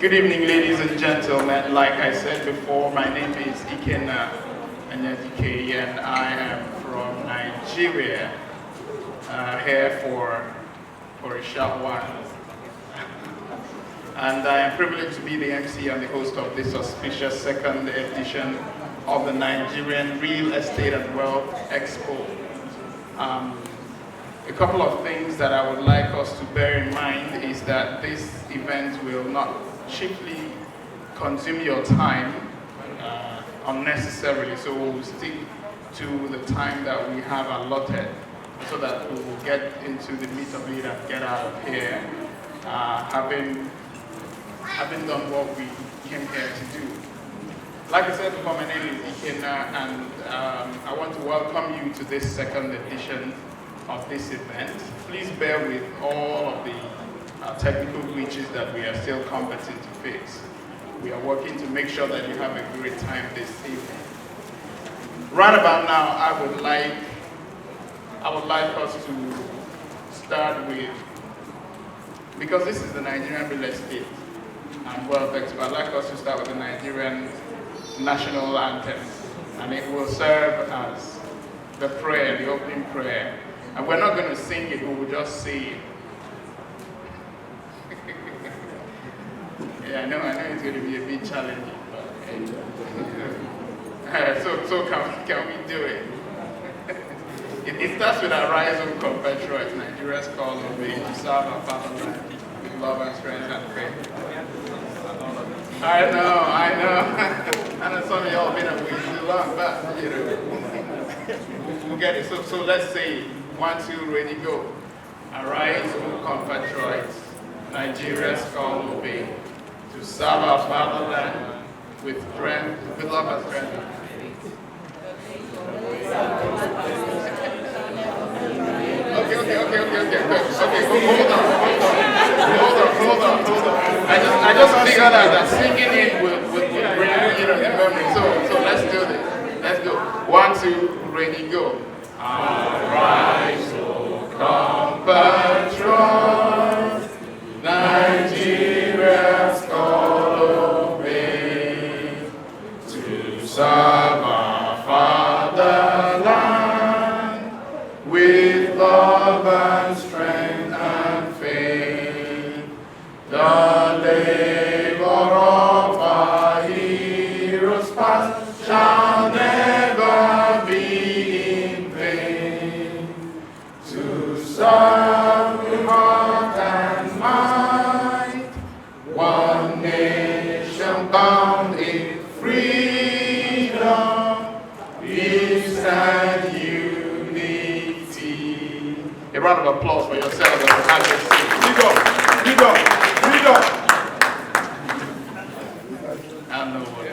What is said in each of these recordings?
Good evening, ladies and gentlemen. Like I said before, my name is Ikenna Anyadike, and I am from Nigeria, here for a short while. And I am privileged to be the MC and the host of this auspicious second edition of the Nigerian Real Estate and Wealth Expo. A couple of things that I would like us to bear in mind is that this event will not chiefly consume your time unnecessarily, so we'll stick to the time that we have allotted so that we will get into the meat of it and get out of here having done what we came here to do. Like I said before, my name is Ikenna, and I want to welcome you to this second edition of this event. Please bear with all of the technical glitches that we are still competent to fix. We are working to make sure that you have a great time this evening. Right about now, I would like us to start with, because this is the Nigerian Real Estate and Wealth Expo, I'd like us to start with the Nigerian national anthem, and it will serve as the prayer, the opening prayer. And we're not going to sing it, we will just say it. Yeah, I know it's going to be a bit challenging, but so can we do it? It starts with "Arise, O compatriots, Nigeria's call of Mope, to serve our fatherland with love and strength and faith." I know. I know some of y'all been away too long, but you know, we'll get it. So let's say 1, 2, ready, go. Arise, O compatriots, Nigeria's call of Mope, to serve our fatherland with strength, with love and strength. Okay, hold on. I just figured out that singing it would bring the memory. So let's do this. Let's go. 1, 2, ready, go. Arise, O compatriots, Nigeria's call obey, to serve our fatherland with love and strength and faith. The labor of our heroes past shall never be in vain. To serve with heart and mind, one nation bound in freedom, peace and unity. A round of applause for yourselves and for Majesty. Lead up. I know what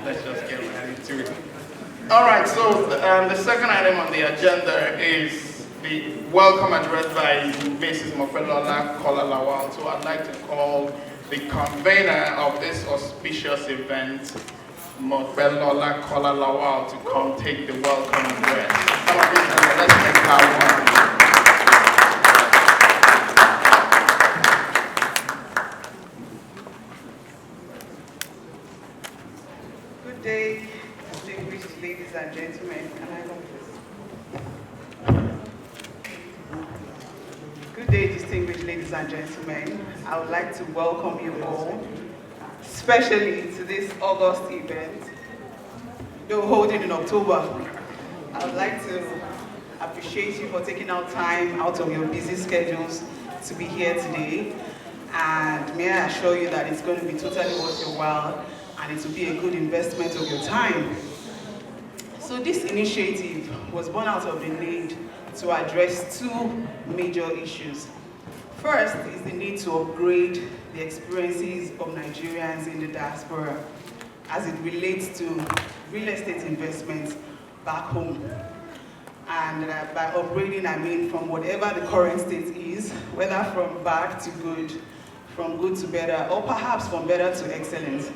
let's just get right into it. All right, so the second item on the agenda is the welcome address by Mrs. Mope Kolalawal. So I'd like to call the convener of this auspicious event, Mope Kolalawal, to come take the welcome address. Come on, let's make her one. Good day, distinguished ladies and gentlemen. Can I go, please? Good day, distinguished ladies and gentlemen. I would like to welcome you all, especially to this August event, though holding in October. I would like to appreciate you for taking out time out of your busy schedules to be here today. And may I assure you that it's going to be totally worth your while, and it will be a good investment of your time. So this initiative was born out of the need to address two major issues. First is the need to upgrade the experiences of Nigerians in the diaspora as it relates to real estate investments back home. And by upgrading, I mean from whatever the current state is, whether from bad to good, from good to better, or perhaps from better to excellent.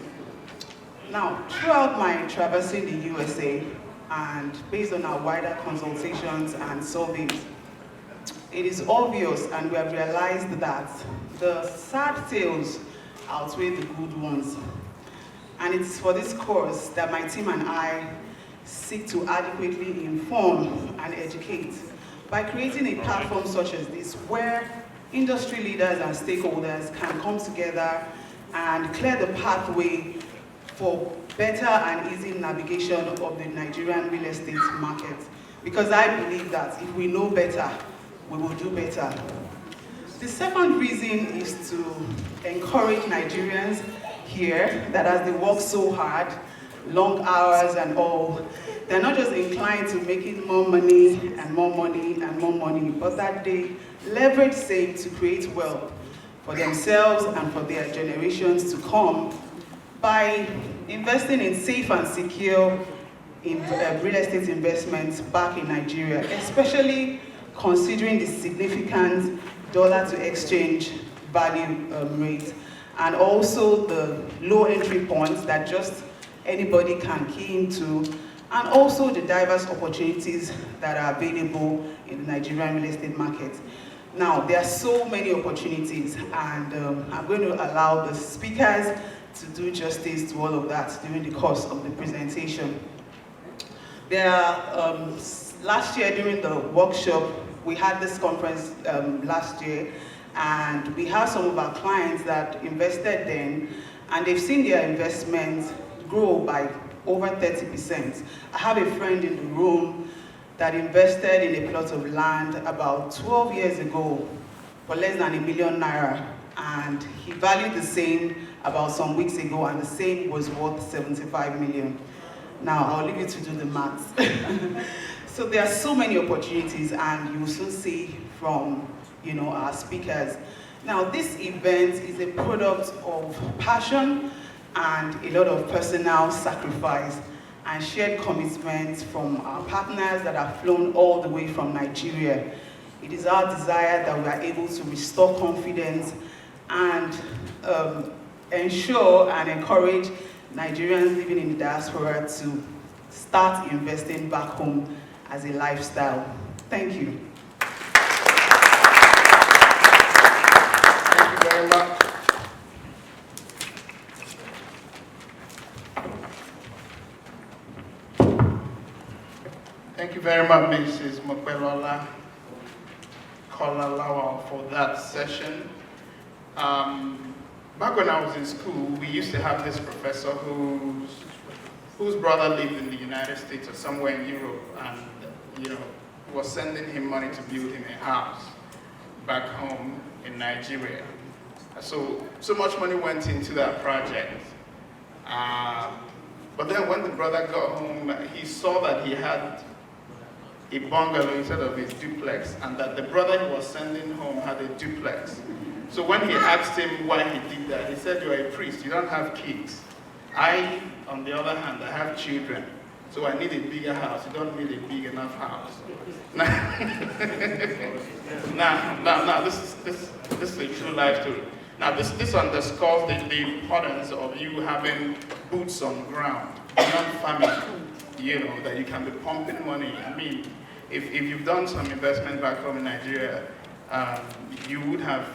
Now, throughout my traversing the USA, and based on our wider consultations and surveys, it is obvious, and we have realized that the sad tales outweigh the good ones. And it's for this cause that my team and I seek to adequately inform and educate by creating a platform such as this, where industry leaders and stakeholders can come together and clear the pathway for better and easy navigation of the Nigerian real estate market. Because I believe that if we know better, we will do better. The second reason is to encourage Nigerians here that as they work so hard, long hours and all, they're not just inclined to making more money and more money and more money, but that they leverage same to create wealth for themselves and for their generations to come by investing in safe and secure real estate investments back in Nigeria, especially considering the significant dollar to exchange value rate, and also the low entry points that just anybody can key into, and also the diverse opportunities that are available in the Nigerian real estate market. Now, there are so many opportunities, and I'm going to allow the speakers to do justice to all of that during the course of the presentation. There are, last year during the workshop, we had this conference last year, and we have some of our clients that invested then, and they've seen their investments grow by over 30%. I have a friend in the room that invested in a plot of land about 12 years ago for less than ₦1 million, and he valued the same about some weeks ago, and the same was worth 75 million. Now, I'll leave you to do the maths. So there are so many opportunities, and you will soon see from our speakers. Now, this event is a product of passion and a lot of personal sacrifice and shared commitments from our partners that have flown all the way from Nigeria. It is our desire that we are able to restore confidence and ensure and encourage Nigerians living in the diaspora to start investing back home as a lifestyle. Thank you. Thank you very much. Thank you very much, Mrs. Mope Kolalawa, for that session. Back when I was in school, we used to have this professor whose brother lived in the United States or somewhere in Europe, and was sending him money to build him a house back home in Nigeria. So much money went into that project. But then when the brother got home, he saw that he had a bungalow instead of his duplex, and that the brother he was sending home had a duplex. So when he asked him why he did that, he said, "You're a priest, you don't have kids. I, on the other hand, I have children, so I need a bigger house. You don't need a big enough house." Now, this is a true life story. Now, this underscores the importance of you having boots on ground, beyond family, that you can be pumping money. I mean, if you've done some investment back home in Nigeria, you would have,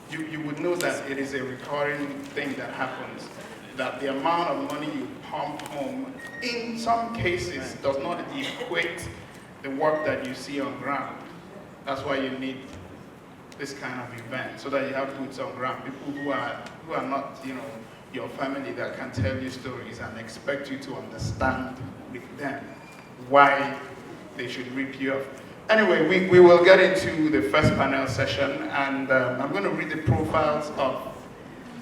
you would know that it is a recurring thing that happens, that the amount of money you pump home, in some cases, does not equate the work that you see on ground. That's why you need this kind of event, so that you have boots on ground, people who are not, your family, that can tell you stories and expect you to understand with them why they should rip you off. Anyway, we will get into the first panel session, and I'm going to read the profiles of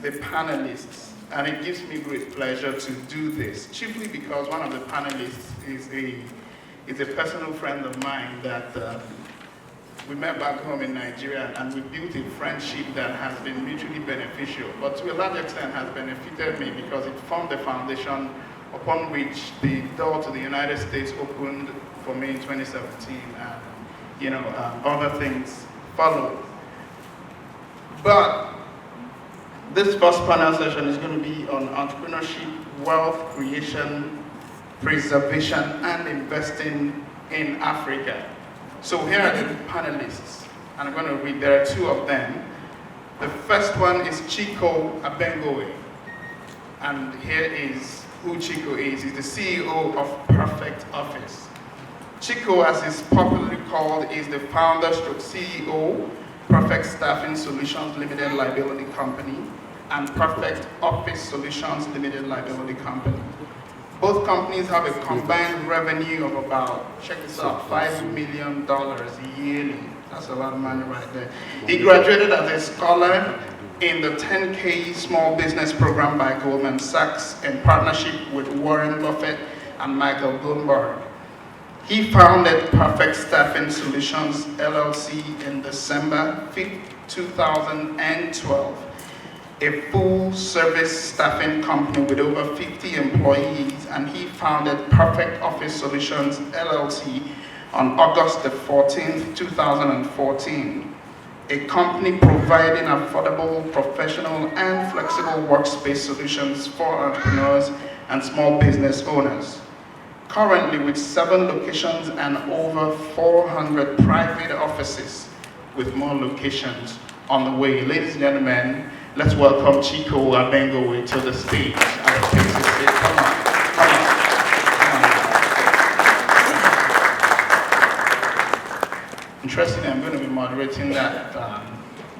the panelists, and it gives me great pleasure to do this, chiefly because one of the panelists is a personal friend of mine that we met back home in Nigeria, and we built a friendship that has been mutually beneficial, but to a large extent has benefited me because it formed the foundation upon which the door to the United States opened for me in 2017, and other things followed. But this first panel session is going to be on entrepreneurship, wealth creation, preservation, and investing in Africa. So here are the panelists, and I'm going to read, there are two of them. The first one is Chico Abengoe. And here is who Chico is. He's the CEO of Perfect Office. Chico, as is popularly called, is the founder stroke CEO, Perfect Staffing Solutions Limited Liability Company, and Perfect Office Solutions Limited Liability Company. Both companies have a combined revenue of about, check this out, $5 million yearly. That's a lot of money right there. He graduated as a scholar in the 10K Small Business Program by Goldman Sachs in partnership with Warren Buffett and Michael Bloomberg. He founded Perfect Staffing Solutions LLC in December 5th, 2012, a full-service staffing company with over 50 employees, and he founded Perfect Office Solutions LLC on August the 14th, 2014, a company providing affordable, professional, and flexible workspace solutions for entrepreneurs and small business owners. Currently, with 7 locations and over 400 private offices, with more locations on the way. Ladies and gentlemen, let's welcome Chico Abengoe to the stage. Come on. Interestingly, I'm going to be moderating that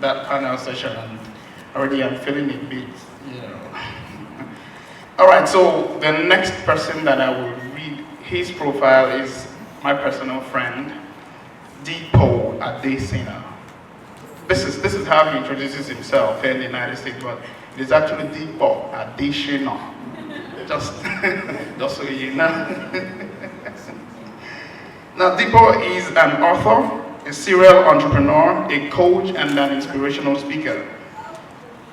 panel session, and already I'm feeling a bit, All right, so the next person that I will read his profile is my personal friend, Deepo Adesina. This is how he introduces himself here in the United States, but it is actually Deepo Adesina. Just so you know. Now, Deepo is an author, a serial entrepreneur, a coach, and an inspirational speaker.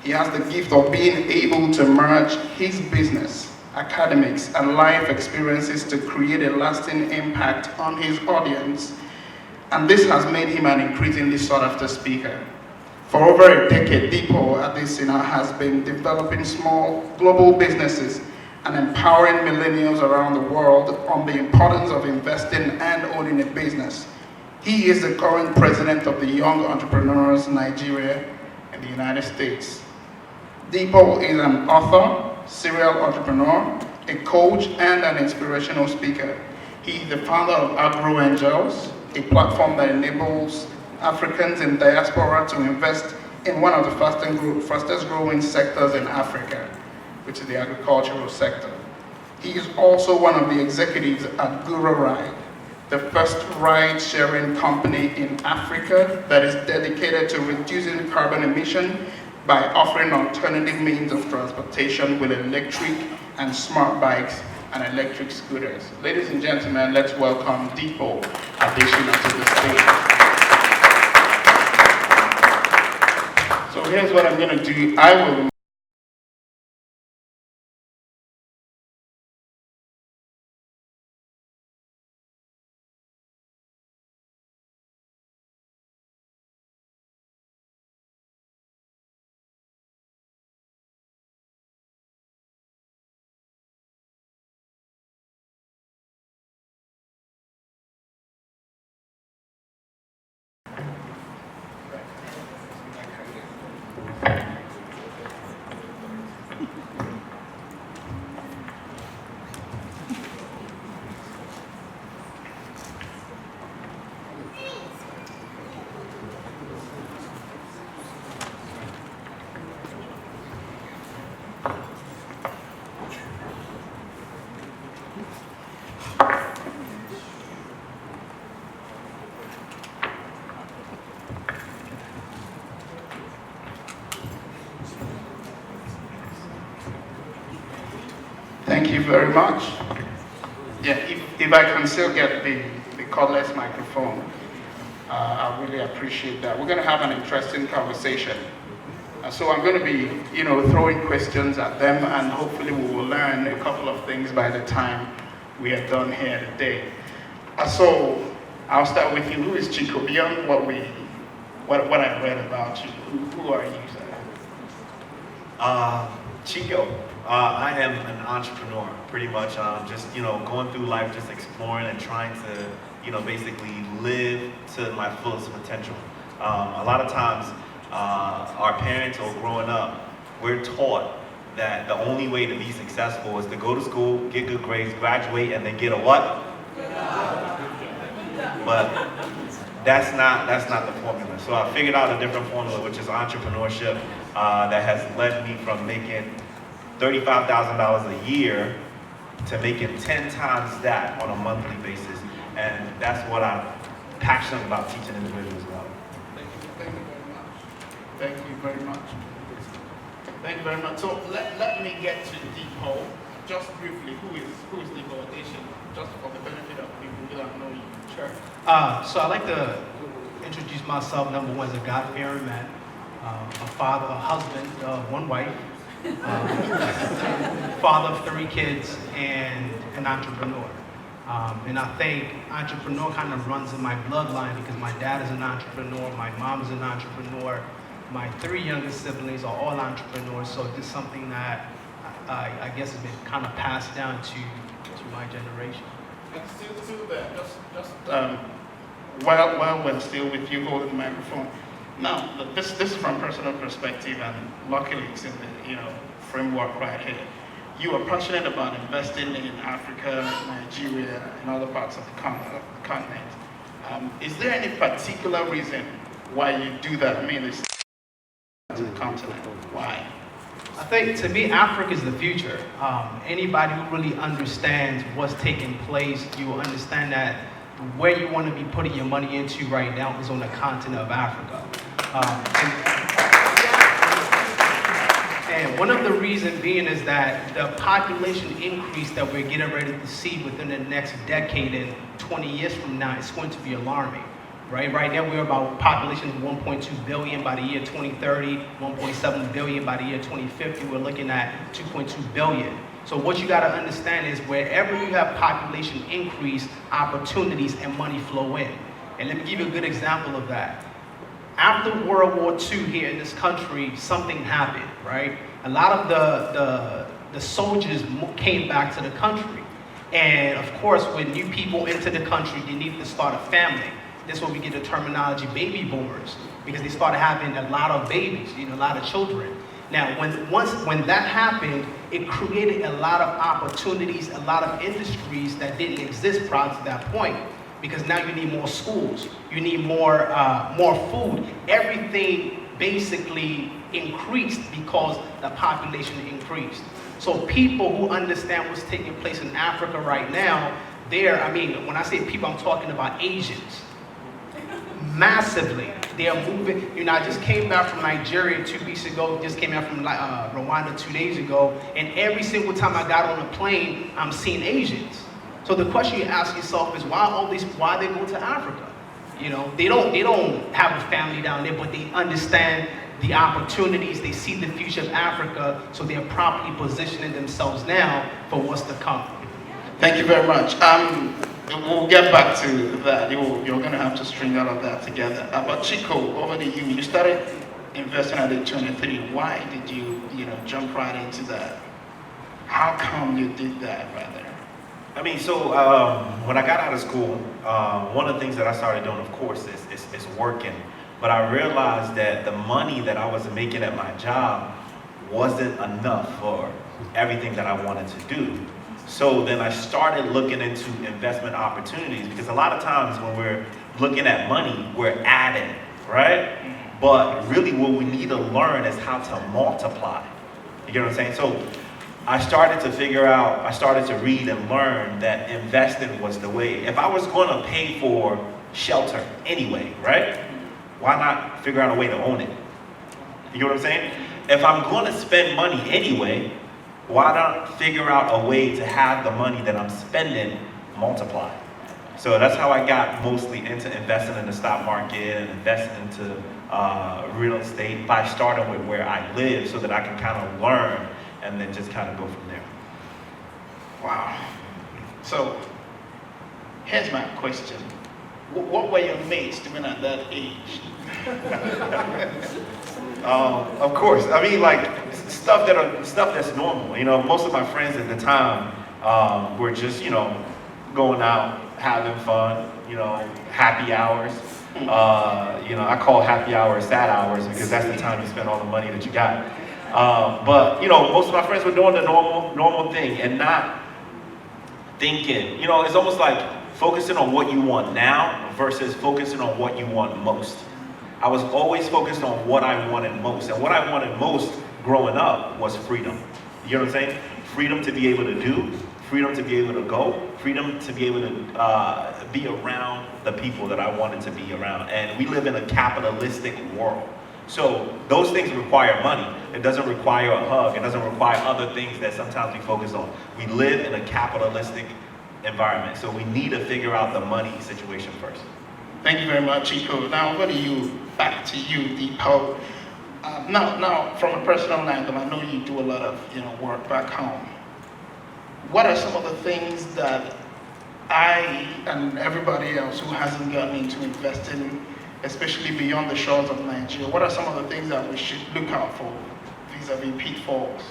He has the gift of being able to merge his business, academics, and life experiences to create a lasting impact on his audience. And this has made him an increasingly sought-after speaker. For over a decade, Deepo Adesina has been developing small global businesses and empowering millennials around the world on the importance of investing and owning a business. He is the current president of the Young Entrepreneurs Nigeria in the United States. Deepo is an author, serial entrepreneur, a coach, and an inspirational speaker. He is the founder of Agro Angels, a platform that enables Africans in diaspora to invest in one of the fastest growing sectors in Africa, which is the agricultural sector. He is also one of the executives at Guru Ride, the first ride-sharing company in Africa that is dedicated to reducing carbon emission by offering alternative means of transportation with electric and smart bikes and electric scooters. Ladies and gentlemen, let's welcome Deepo Adesina to the stage. So here's what I'm going to do. I will Thank you very much. Yeah, if I can still get the cordless microphone, I really appreciate that. We're going to have an interesting conversation. So I'm going to be, throwing questions at them, and hopefully we will learn a couple of things by the time we are done here today. So I'll start with you. Who is Chico? Beyond what I read about you, who are you, sir? Chico, I am an entrepreneur, pretty much. Just going through life, just exploring and trying to, basically live to my fullest potential. A lot of times, our parents or growing up, we're taught that the only way to be successful is to go to school, get good grades, graduate, and then get a what? But that's not the formula. So I figured out a different formula, which is entrepreneurship, that has led me from making $35,000 a year to making 10 times that on a monthly basis. And that's what I'm passionate about teaching individuals about. Thank you very much. Thank you very much. So let me get to Depot. Just briefly, who is Depot Edition? Just for the benefit of people who don't know you. Sure. So I'd like to introduce myself. Number one, as a God-fearing man, a father, a husband, one wife, father of 3 kids, and an entrepreneur. And I think entrepreneur kind of runs in my bloodline because my dad is an entrepreneur, my mom is an entrepreneur, my 3 youngest siblings are all entrepreneurs. So this is something that I guess has been kind of passed down to my generation. And still there, while we're still with you holding the microphone. Now, this is from personal perspective, and luckily it's in the framework right here. You are passionate about investing in Africa, Nigeria, and other parts of the continent. Is there any particular reason why you do that? I mean, it's to the continent. Why? I think, to me, Africa is the future. Anybody who really understands what's taking place, you will understand that where you want to be putting your money into right now is on the continent of Africa. And one of the reasons being is that the population increase that we're getting ready to see within the next decade and 20 years from now is going to be alarming. Right now we're about population of 1.2 billion by the year 2030, 1.7 billion by the year 2050. We're looking at 2.2 billion. So what you got to understand is wherever you have population increase, opportunities and money flow in. And let me give you a good example of that. After World War II here in this country, something happened, right? A lot of the soldiers came back to the country. And of course, when new people enter the country, they need to start a family. That's where we get the terminology baby boomers, because they started having a lot of babies, a lot of children. Now, when that happened, it created a lot of opportunities, a lot of industries that didn't exist prior to that point. Because now you need more schools, you need more food. Everything basically increased because the population increased. So people who understand what's taking place in Africa right now, when I say people, I'm talking about Asians. Massively, they are moving. I just came back from Nigeria 2 weeks ago, just came out from Rwanda 2 days ago, and every single time I got on a plane, I'm seeing Asians. So the question you ask yourself is why they go to Africa? They don't have a family down there, but they understand the opportunities, they see the future of Africa, so they're properly positioning themselves now for what's to come. Thank you very much. We'll get back to that. You're going to have to string all of that together. But Chico, over to you. You started investing at age 23. Why did you jump right into that? How come you did that, rather? So when I got out of school, one of the things that I started doing, of course, is working. But I realized that the money that I was making at my job wasn't enough for everything that I wanted to do. So then I started looking into investment opportunities, because a lot of times when we're looking at money, we're adding, right? But really what we need to learn is how to multiply. You get what I'm saying? So I started to read and learn that investing was the way. If I was going to pay for shelter anyway, right? Why not figure out a way to own it? You get what I'm saying? If I'm going to spend money anyway, why not figure out a way to have the money that I'm spending multiply? So that's how I got mostly into investing in the stock market and investing into real estate, by starting with where I live so that I can kind of learn and then just kind of go from there. Wow. So here's my question. What were your mates doing at that age? Of course. Stuff that's normal. Most of my friends at the time were just, going out, having fun, happy hours. I call happy hours sad hours because that's the time you spend all the money that you got. But most of my friends were doing the normal thing and not thinking. It's almost like focusing on what you want now versus focusing on what you want most. I was always focused on what I wanted most, and what I wanted most growing up was freedom. You know what I'm saying? Freedom to be able to do, freedom to be able to go, freedom to be able to be around the people that I wanted to be around. And we live in a capitalistic world. So those things require money. It doesn't require a hug. It doesn't require other things that sometimes we focus on. We live in a capitalistic environment. So we need to figure out the money situation first. Thank you very much, Chico. Now, back to you, Deepo. Now, from a personal angle, I know you do a lot of work back home. What are some of the things that I and everybody else who hasn't gotten into investing, especially beyond the shores of Nigeria, what are some of the things that we should look out for vis-a-vis pitfalls?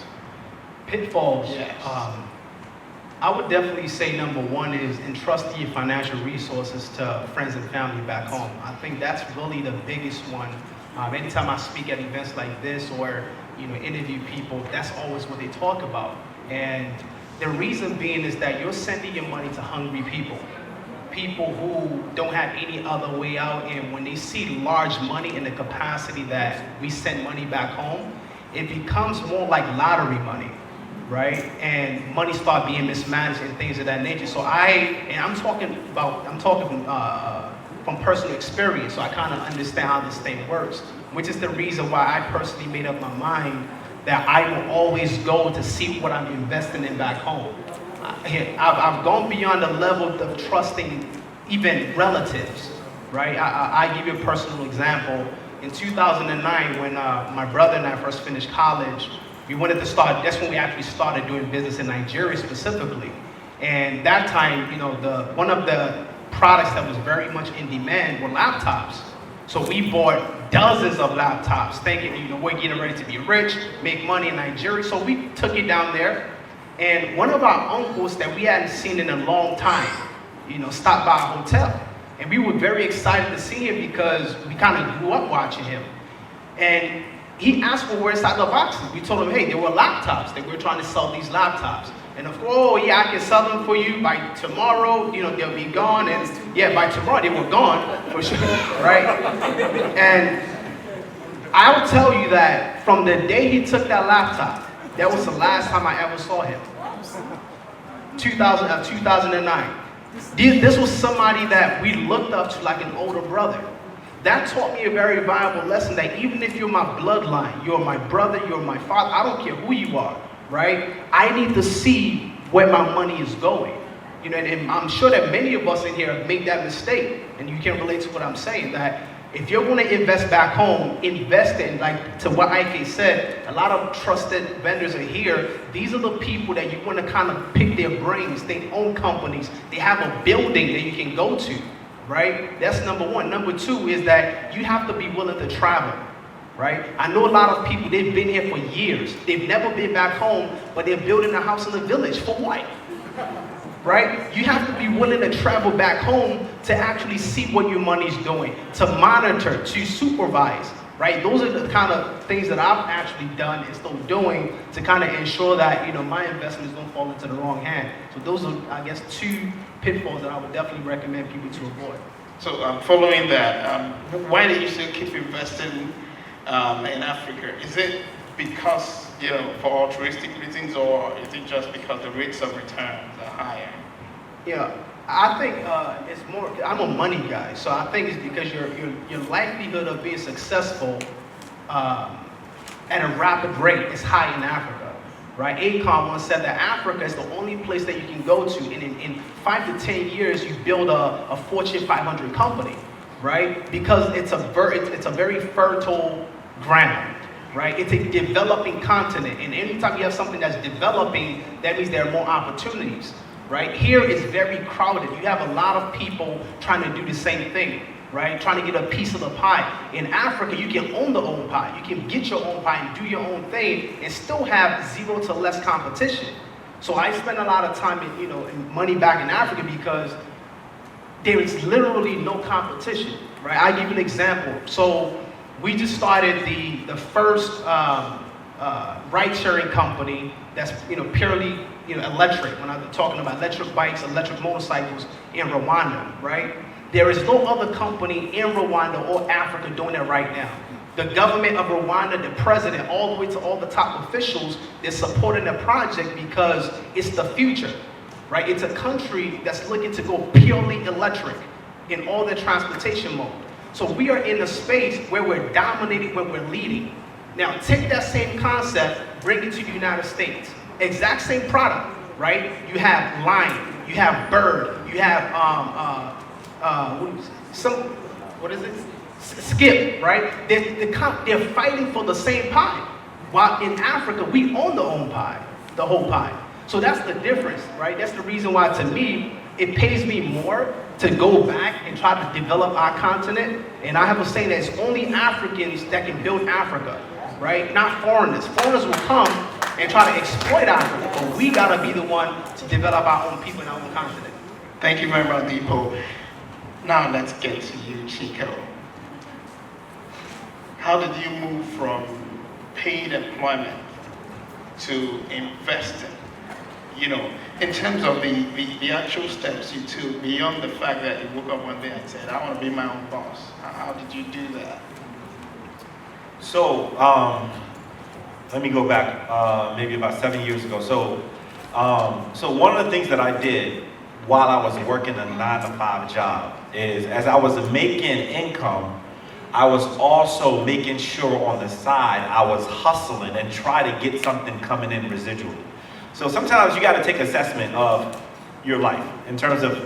Pitfalls? Yes. I would definitely say number one is entrust your financial resources to friends and family back home. I think that's really the biggest one. Anytime I speak at events like this or interview people, that's always what they talk about. And the reason being is that you're sending your money to hungry people who don't have any other way out. And when they see large money in the capacity that we send money back home, it becomes more like lottery money. Right, and money start being mismanaged and things of that nature. So I'm talking from personal experience. So I kind of understand how this thing works, which is the reason why I personally made up my mind that I will always go to see what I'm investing in back home. I've gone beyond the level of trusting even relatives. Right, I give you a personal example. In 2009, when my brother and I first finished college. We wanted to start, that's when we actually started doing business in Nigeria specifically. And that time, one of the products that was very much in demand were laptops. So we bought dozens of laptops thinking, we're getting ready to be rich, make money in Nigeria. So we took it down there. And one of our uncles that we hadn't seen in a long time, stopped by our hotel. And we were very excited to see him because we kind of grew up watching him. And he asked for where inside the boxes. We told him, hey, there were laptops, that we're trying to sell these laptops. And of course, oh yeah, I can sell them for you by tomorrow, they'll be gone. And yeah, by tomorrow they were gone, for sure, right? And I will tell you that from the day he took that laptop, that was the last time I ever saw him. 2009. This was somebody that we looked up to like an older brother. That taught me a very valuable lesson that even if you're my bloodline, you're my brother, you're my father, I don't care who you are, right? I need to see where my money is going. And I'm sure that many of us in here make that mistake, and you can relate to what I'm saying, that if you're going to invest back home, invest in, like to what Ike said, a lot of trusted vendors are here. These are the people that you want to kind of pick their brains. They own companies. They have a building that you can go to. Right? That's number one. Number two is that you have to be willing to travel, right? I know a lot of people, they've been here for years. They've never been back home, but they're building a house in the village. For what? Right? You have to be willing to travel back home to actually see what your money's doing, to monitor, to supervise, right? Those are the kind of things that I've actually done and still doing to kind of ensure that, my investments don't fall into the wrong hand. So those are, I guess, two pitfalls that I would definitely recommend people to avoid. So following that, why do you still keep investing in Africa? Is it because, for altruistic reasons, or is it just because the rates of returns are higher? Yeah, I think it's more, I'm a money guy, so I think it's because your likelihood of being successful at a rapid rate is high in Africa. Right? Akon once said that Africa is the only place that you can go to, and in 5 to 10 years you build a Fortune 500 company, right? Because it's a very fertile ground, right? It's a developing continent, and anytime you have something that's developing, that means there are more opportunities, right? Here it's very crowded. You have a lot of people trying to do the same thing. Right? Trying to get a piece of the pie. In Africa, you can own the own pie. You can get your own pie and do your own thing and still have zero to less competition. So I spend a lot of time in money back in Africa because there is literally no competition, right? I'll give you an example. So we just started the first ride-sharing company that's purely electric. When I'm talking about electric bikes, electric motorcycles in Rwanda, right? There is no other company in Rwanda or Africa doing that right now. The government of Rwanda, the president, all the way to all the top officials, they're supporting the project because it's the future, right? It's a country that's looking to go purely electric in all their transportation mode. So we are in a space where we're dominating, where we're leading. Now take that same concept, bring it to the United States. Exact same product, right? You have Lion, you have Bird, you have Skip, right? They're fighting for the same pie. While in Africa, we own the whole pie. So that's the difference, right? That's the reason why, to me, it pays me more to go back and try to develop our continent. And I have a saying that it's only Africans that can build Africa, right? Not foreigners. Foreigners will come and try to exploit Africa, but we gotta be the one to develop our own people and our own continent. Thank you very much, Deepo. Now let's get to you, Chico. How did you move from paid employment to investing? In terms of the actual steps you took, beyond the fact that you woke up one day and said, I want to be my own boss. How did you do that? So, let me go back maybe about 7 years ago. So one of the things that I did while I was working a 9-to-5 job is, as I was making income, I was also making sure on the side I was hustling and try to get something coming in residually. So sometimes you got to take assessment of your life in terms of,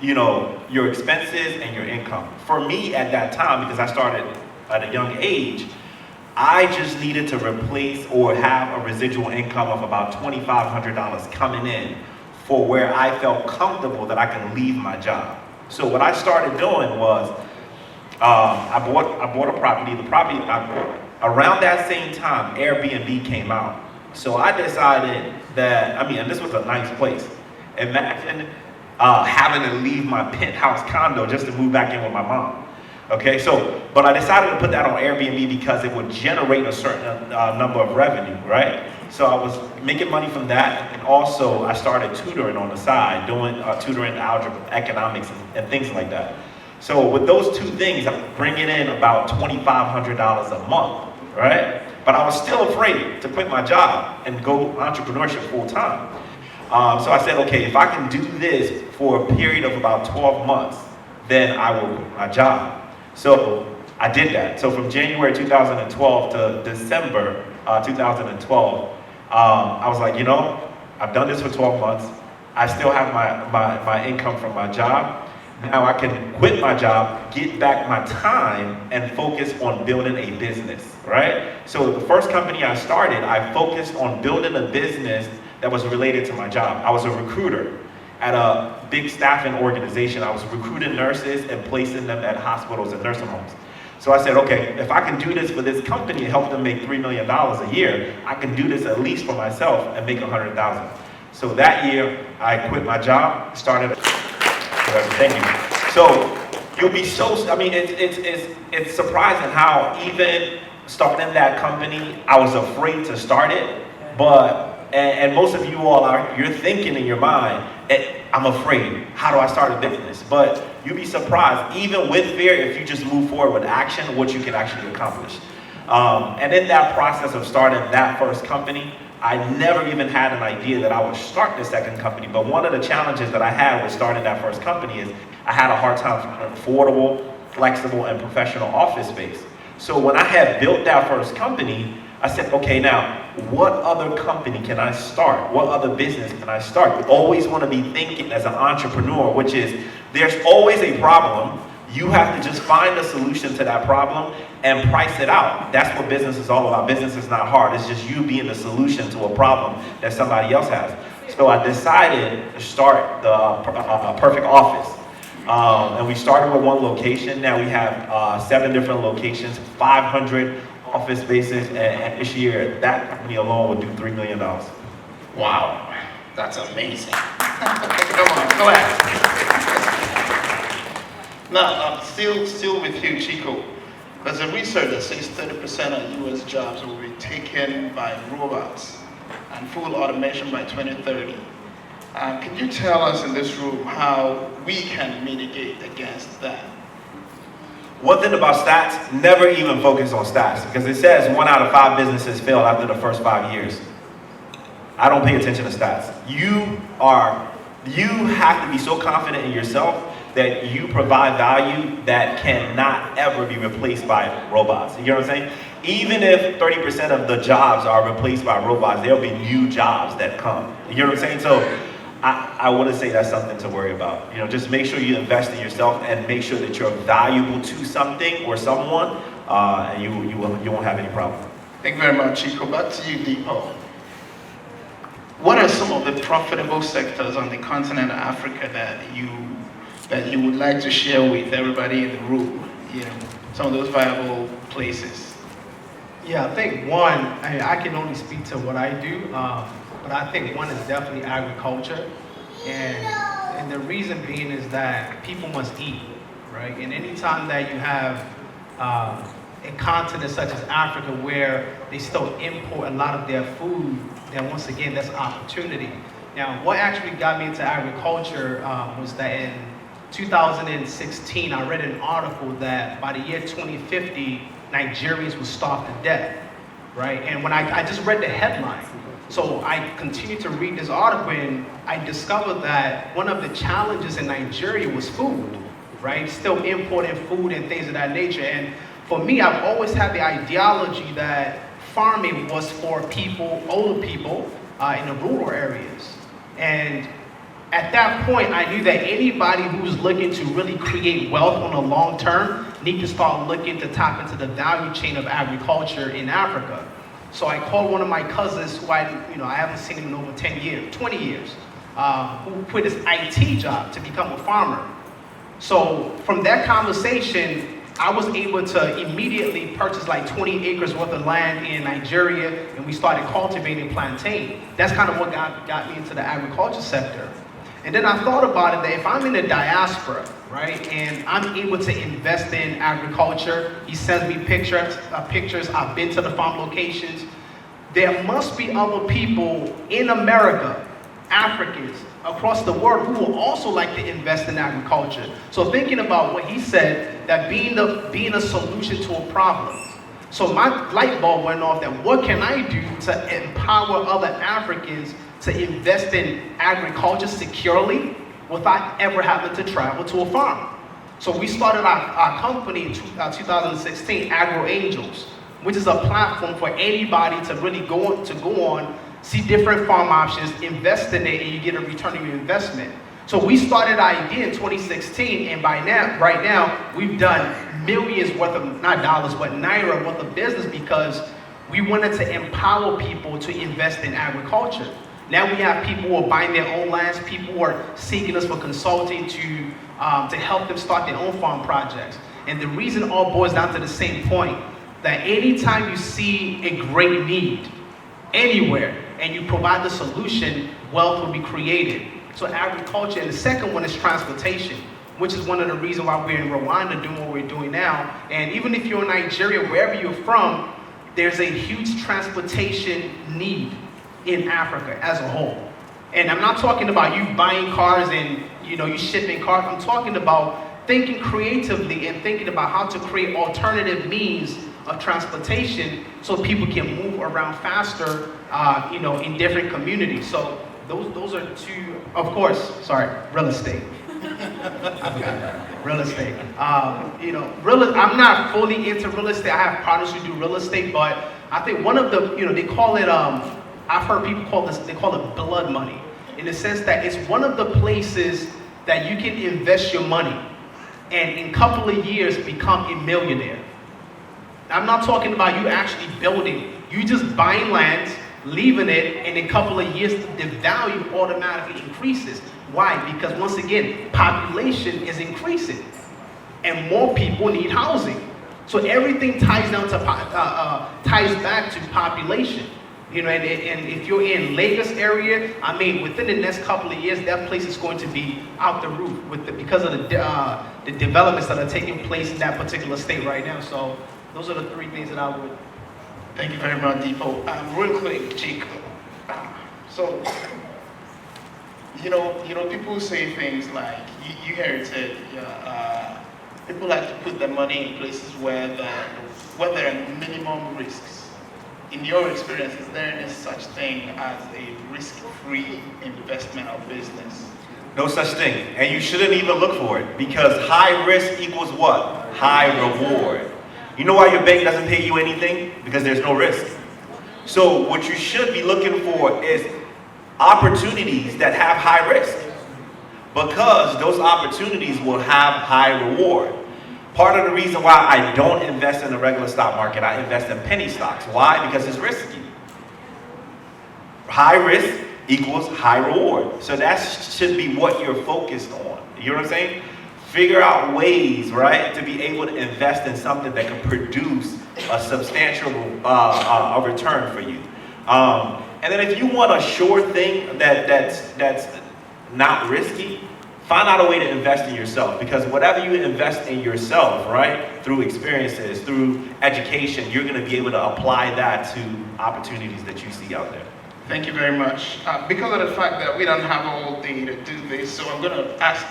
your expenses and your income. For me at that time, because I started at a young age, I just needed to replace or have a residual income of about $2,500 coming in for where I felt comfortable that I can leave my job. So what I started doing was, I bought a property. Around that same time, Airbnb came out. So I decided that, and this was a nice place. Imagine having to leave my penthouse condo just to move back in with my mom. Okay, but I decided to put that on Airbnb because it would generate a certain number of revenue, right? So I was making money from that, and also I started tutoring on the side, doing tutoring algebra, economics, and things like that. So with those two things, I'm bringing in about $2,500 a month, right? But I was still afraid to quit my job and go entrepreneurship full time. So I said, okay, if I can do this for a period of about 12 months, then I will quit my job. So I did that. So from January 2012 to December 2012, I was like, I've done this for 12 months. I still have my income from my job. Now I can quit my job, get back my time, and focus on building a business, right? So the first company I started, I focused on building a business that was related to my job. I was a recruiter at a big staffing organization. I was recruiting nurses and placing them at hospitals and nursing homes. So I said, okay, if I can do this for this company and help them make $3 million a year, I can do this at least for myself and make $100,000. So that year, I quit my job, started. Thank you. So you'll be so. It's surprising how even starting that company, I was afraid to start it, and most of you all you're thinking in your mind, I'm afraid. How do I start a business? But you'll be surprised, even with fear, if you just move forward with action, what you can actually accomplish. And in that process of starting that first company, I never even had an idea that I would start the second company. But one of the challenges that I had with starting that first company is I had a hard time finding affordable, flexible, and professional office space. So when I had built that first company, I said, okay, now, what other company can I start? What other business can I start? You always want to be thinking as an entrepreneur, which is, there's always a problem. You have to just find a solution to that problem and price it out. That's what business is all about. Business is not hard. It's just you being the solution to a problem that somebody else has. So I decided to start the Perfect Office. And we started with one location. Now we have 7 different locations, 500 office spaces, and this year, that company alone would do $3 million. Wow, that's amazing. Come on, go ahead. Now, still with you, Chico. There's a research that says 30% of U.S. jobs will be taken by robots and full automation by 2030. Can you tell us in this room how we can mitigate against that? One thing about stats, never even focus on stats, because it says 1 out of 5 businesses fail after the first 5 years. I don't pay attention to stats. You have to be so confident in yourself that you provide value that cannot ever be replaced by robots. You know what I'm saying? Even if 30% of the jobs are replaced by robots, there'll be new jobs that come. You know what I'm saying? So I wouldn't say that's something to worry about. You know, just make sure you invest in yourself and make sure that you're valuable to something or someone, and you won't have any problem. Thank you very much, Chico. Back to you, Deepo. What are some of the profitable sectors on the continent of Africa that you would like to share with everybody in the room? You know, some of those viable places. Yeah, I think one, I can only speak to what I do, but I think one is definitely agriculture. And the reason being is that people must eat, right? And anytime that you have a continent such as Africa where they still import a lot of their food, then once again, that's an opportunity. Now, what actually got me into agriculture was that in 2016, I read an article that by the year 2050, Nigerians will starve to death, right? And when I just read the headline, so I continued to read this article and I discovered that one of the challenges in Nigeria was food, right? Still importing food and things of that nature. And for me, I've always had the ideology that farming was for people, older people in the rural areas. And at that point, I knew that anybody who's looking to really create wealth on the long term need to start looking to tap into the value chain of agriculture in Africa. So I called one of my cousins who I haven't seen him in over 20 years, who quit his IT job to become a farmer. So from that conversation, I was able to immediately purchase like 20 acres worth of land in Nigeria, and we started cultivating plantain. That's kind of what got me into the agriculture sector. And then I thought about it that if I'm in the diaspora, right, and I'm able to invest in agriculture, he sends me pictures, I've been to the farm locations, there must be other people in America, Africans, across the world who will also like to invest in agriculture. So thinking about what he said, that being a solution to a problem. So my light bulb went off that what can I do to empower other Africans to invest in agriculture securely without ever having to travel to a farm. So we started our company in 2016, Agro Angels, which is a platform for anybody to really go on, see different farm options, invest in it, and you get a return on your investment. So we started our idea in 2016, and right now, we've done millions worth of, not dollars, but naira worth of business because we wanted to empower people to invest in agriculture. Now we have people who are buying their own lands, people who are seeking us for consulting to help them start their own farm projects. And the reason all boils down to the same point, that anytime you see a great need anywhere and you provide the solution, wealth will be created. So agriculture, and the second one is transportation, which is one of the reasons why we're in Rwanda doing what we're doing now. And even if you're in Nigeria, wherever you're from, there's a huge transportation need in Africa as a whole. And I'm not talking about you buying cars and you shipping cars. I'm talking about thinking creatively and thinking about how to create alternative means of transportation so people can move around faster, in different communities. So those are two, of course, real estate. I forgot that. Real estate. I'm not fully into real estate. I have partners who do real estate, but I think one of the, they call it, I've heard people they call it blood money, in the sense that it's one of the places that you can invest your money and in a couple of years become a millionaire. I'm not talking about you actually building, you just buying land, leaving it, and in a couple of years the value automatically increases. Why? Because once again, population is increasing and more people need housing. So everything ties back to population. You know, and if you're in Lagos area, I mean, within the next couple of years, that place is going to be out the roof because of the developments that are taking place in that particular state right now. So those are the three things that I would. Thank you very much, Depot. Real quick, Chico. So, you know, people say things like, you hear it said, people like to put their money in places where there are minimum risks. In your experience, is there any such thing as a risk-free investment or business? No such thing, and you shouldn't even look for it, because high risk equals what? High reward. You know why your bank doesn't pay you anything? Because there's no risk. So what you should be looking for is opportunities that have high risk, because those opportunities will have high reward. Part of the reason why I don't invest in the regular stock market, I invest in penny stocks. Why? Because it's risky. High risk equals high reward. So that should be what you're focused on. You know what I'm saying? Figure out ways, right, to be able to invest in something that can produce a substantial return for you. And then if you want a sure thing that's not risky, find out a way to invest in yourself, because whatever you invest in yourself, right, through experiences, through education, you're going to be able to apply that to opportunities that you see out there. Thank you very much. Because of the fact that we don't have all day to do this, so I'm going to ask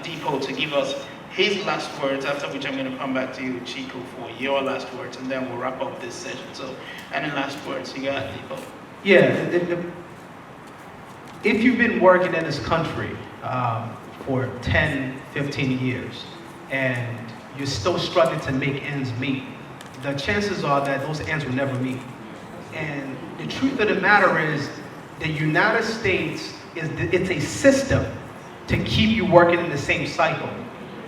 Depot to give us his last words, after which I'm going to come back to you, Chico, for your last words, and then we'll wrap up this session. So, any last words you got, Depot? Yeah, if you've been working in this country for 10, 15 years, and you're still struggling to make ends meet, the chances are that those ends will never meet. And the truth of the matter is, the United States it's a system to keep you working in the same cycle.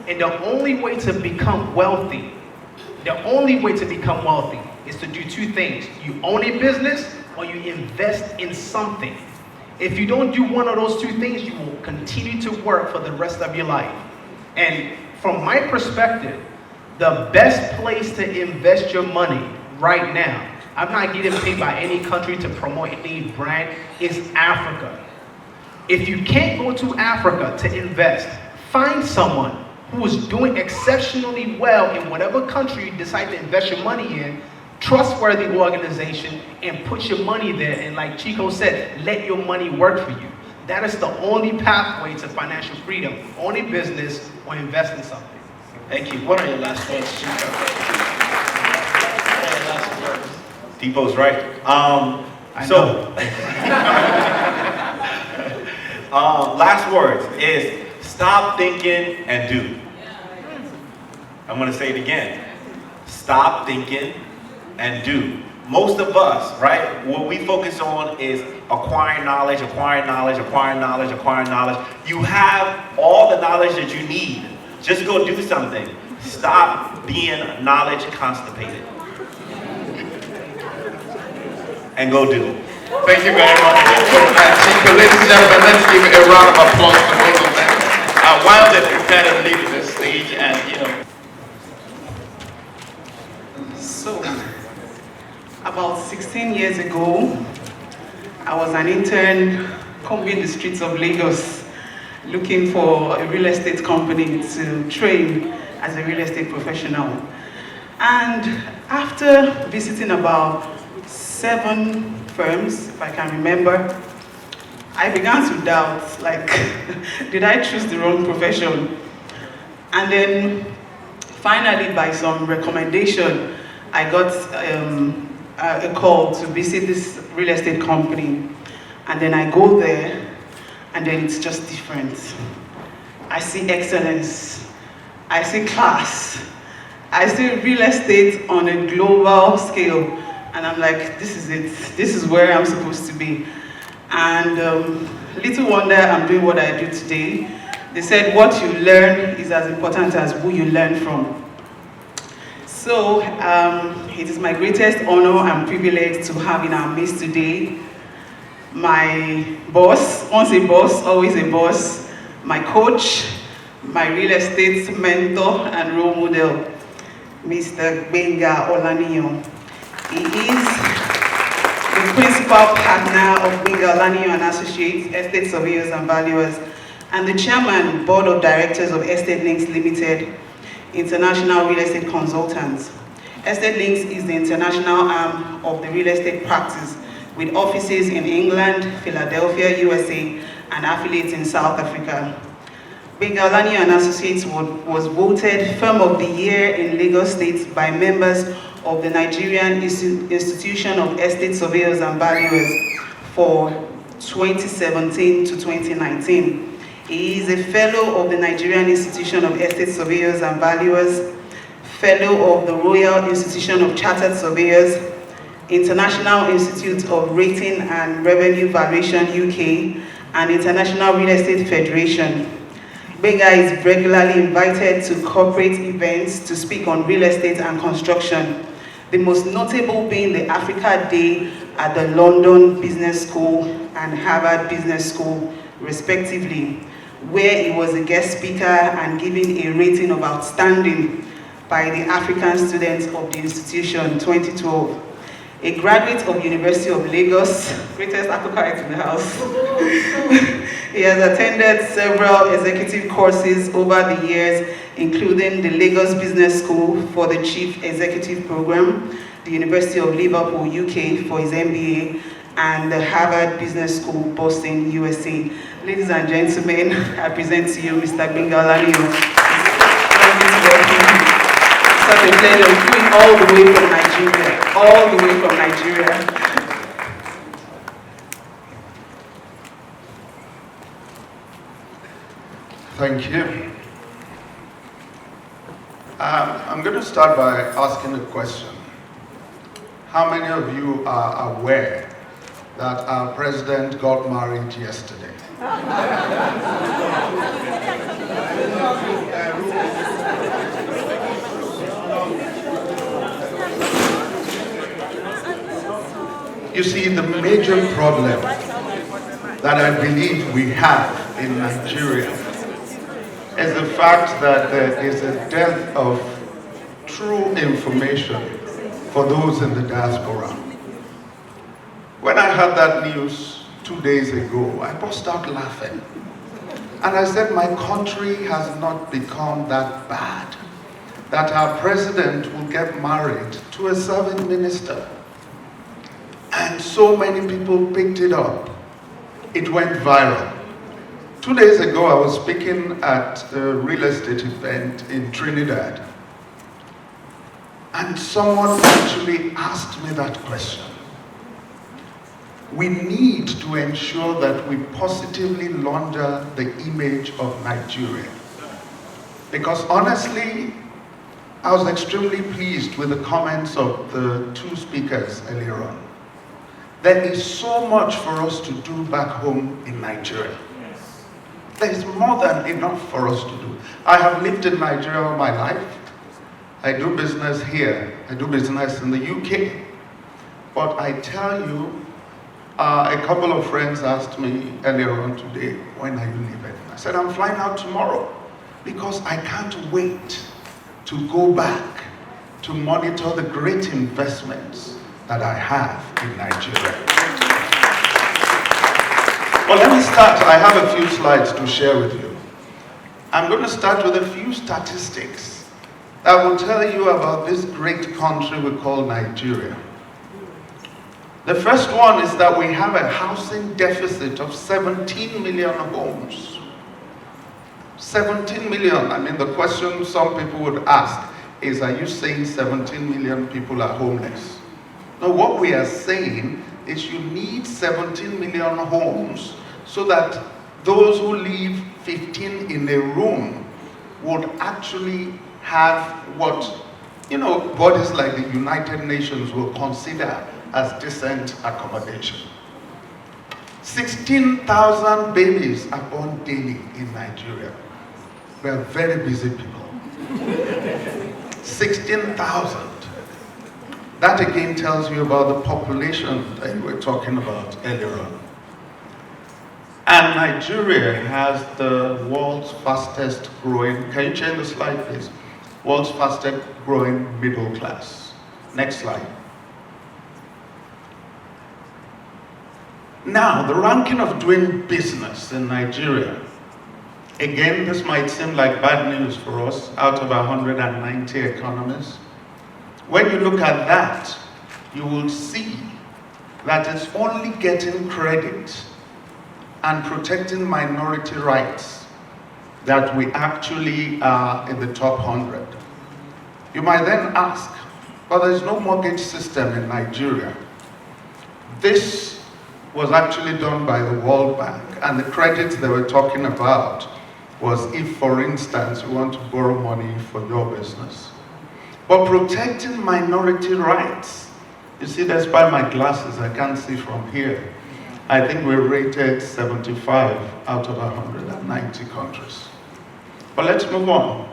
And the only way to become wealthy, is to do two things. You own a business, or you invest in something. If you don't do one of those two things, you will continue to work for the rest of your life. And from my perspective, the best place to invest your money right now, I'm not getting paid by any country to promote any brand, is Africa. If you can't go to Africa to invest, find someone who is doing exceptionally well in whatever country you decide to invest your money in, trustworthy organization, and put your money there. And like Chico said, let your money work for you. That is the only pathway to financial freedom. Own a business or invest in something. Thank you. What are your last words, Chico? What are your last words? Depot's right. Last words is stop thinking and do. I'm going to say it again. Stop thinking and do. Most of us, right, what we focus on is acquiring knowledge, acquiring knowledge, acquiring knowledge, acquiring knowledge. You have all the knowledge that you need. Just go do something. Stop being knowledge constipated. And go do it. Thank you very much. Ladies and gentlemen, let's give a round of applause to both of them. While they prepare to leave the stage, and So, about 16 years ago, I was an intern combing the streets of Lagos, looking for a real estate company to train as a real estate professional. And after visiting about 7 firms, if I can remember, I began to doubt, like, did I choose the wrong profession? And then finally, by some recommendation, I got a call to visit this real estate company. And then I go there, and then it's just different. I see excellence, I see class, I see real estate on a global scale. And I'm like, this is it. This is where I'm supposed to be. And little wonder I'm doing what I do today. They said what you learn is as important as who you learn from. So it is my greatest honor and privilege to have in our midst today my boss, once a boss, always a boss, my coach, my real estate mentor and role model, Mr. Benga Olaniyan. He is the the principal partner of Bingalani and Associates, Estate Surveyors and Valuers, and the chairman, Board of Directors of Estate Links Limited, International Real Estate Consultants. Estate Links is the international arm of the real estate practice with offices in England, Philadelphia, USA, and affiliates in South Africa. Bingalani and Associates was voted Firm of the Year in Lagos State by members of the Nigerian Institution of Estate Surveyors and Valuers for 2017 to 2019. He is a fellow of the Nigerian Institution of Estate Surveyors and Valuers, fellow of the Royal Institution of Chartered Surveyors, International Institute of Rating and Revenue Valuation UK, and International Real Estate Federation. Benga is regularly invited to corporate events to speak on real estate and construction, the most notable being the Africa Day at the London Business School and Harvard Business School, respectively, where he was a guest speaker and given a rating of outstanding by the African Students of the Institution 2012. A graduate of University of Lagos, greatest Akokite in the house. He has attended several executive courses over the years, including the Lagos Business School for the Chief Executive Program, the University of Liverpool, UK for his MBA, and the Harvard Business School, Boston, USA. Ladies and gentlemen, I present to you Mr. Bingalani. Such a pleasure. He's coming all the way from Nigeria. All the way from Nigeria. Thank you. I'm going to start by asking a question. How many of you are aware that our president got married yesterday? You see, the major problem that I believe we have in Nigeria is the fact that there is a dearth of true information for those in the diaspora. When I heard that news 2 days ago, I burst out laughing. And I said, my country has not become that bad, that our president will get married to a serving minister. And so many people picked it up. It went viral. 2 days ago, I was speaking at a real estate event in Trinidad. And someone actually asked me that question. We need to ensure that we positively launder the image of Nigeria. Because honestly, I was extremely pleased with the comments of the two speakers earlier on. There is so much for us to do back home in Nigeria. There is more than enough for us to do. I have lived in Nigeria all my life. I do business here. I do business in the UK. But I tell you, a couple of friends asked me earlier on today, when are you leaving? I said, I'm flying out tomorrow because I can't wait to go back to monitor the great investments that I have in Nigeria. Well, let me start. I have a few slides to share with you. I'm going to start with a few statistics that will tell you about this great country we call Nigeria. The first one is that we have a housing deficit of 17 million homes. 17 million. I mean, the question some people would ask is, are you saying 17 million people are homeless? No, what we are saying is you need 17 million homes so that those who live 15 in a room would actually have what, bodies like the United Nations will consider as decent accommodation. 16,000 babies are born daily in Nigeria. We are very busy people. 16,000. That again tells you about the population that you were talking about earlier on. And Nigeria has the world's fastest growing, can you change the slide please? World's fastest growing middle class. Next slide. Now, the ranking of doing business in Nigeria. Again, this might seem like bad news for us, out of 190 economies. When you look at that, you will see that it's only getting credit and protecting minority rights that we actually are in the top 100. You might then ask, but there's no mortgage system in Nigeria. This was actually done by the World Bank, and the credits they were talking about was if, for instance, you want to borrow money for your business. But protecting minority rights, you see, despite my glasses, I can't see from here. I think we're rated 75 out of 190 countries. But let's move on.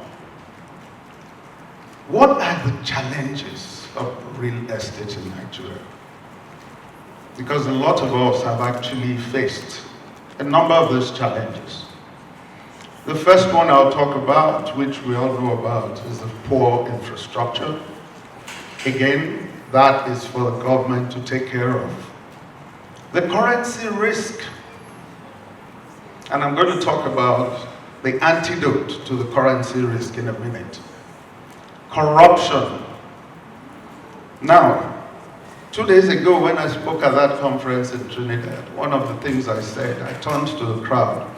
What are the challenges of real estate in Nigeria? Because a lot of us have actually faced a number of those challenges. The first one I'll talk about, which we all know about, is the poor infrastructure. Again, that is for the government to take care of. The currency risk, and I'm going to talk about the antidote to the currency risk in a minute. Corruption. Now, 2 days ago when I spoke at that conference in Trinidad, one of the things I said, I turned to the crowd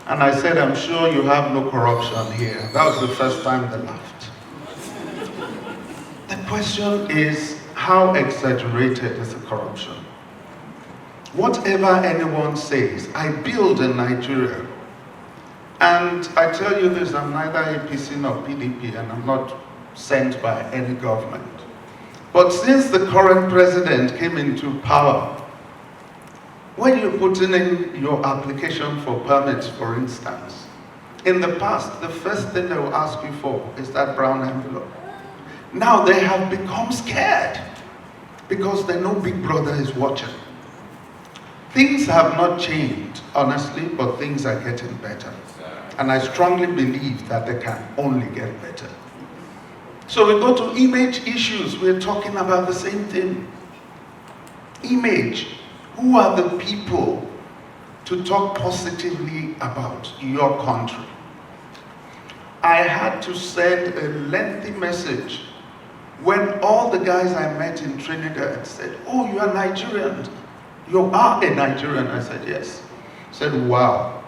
and I said, I'm sure you have no corruption here. That was the first time they laughed. The question is, how exaggerated is the corruption? Whatever anyone says, I build in Nigeria. And I tell you this, I'm neither APC nor PDP, and I'm not sent by any government. But since the current president came into power, when you're putting in your application for permits, for instance, in the past, the first thing they will ask you for is that brown envelope. Now they have become scared because they know Big Brother is watching. Things have not changed, honestly, but things are getting better. And I strongly believe that they can only get better. So we go to image issues. We're talking about the same thing. Image. Who are the people to talk positively about your country? I had to send a lengthy message when all the guys I met in Trinidad said, oh, you are Nigerian. You are a Nigerian. I said, yes. I said, wow.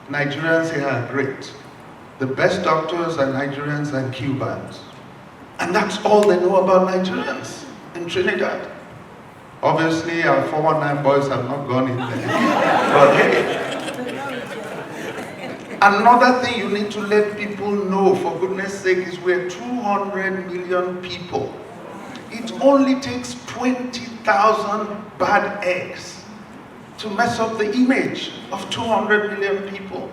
Nigerians here are great. The best doctors are Nigerians and Cubans. And that's all they know about Nigerians in Trinidad. Obviously, our 419 boys have not gone in there. But hey. Another thing you need to let people know, for goodness sake, is we're 200 million people. It only takes 20,000 bad eggs to mess up the image of 200 million people.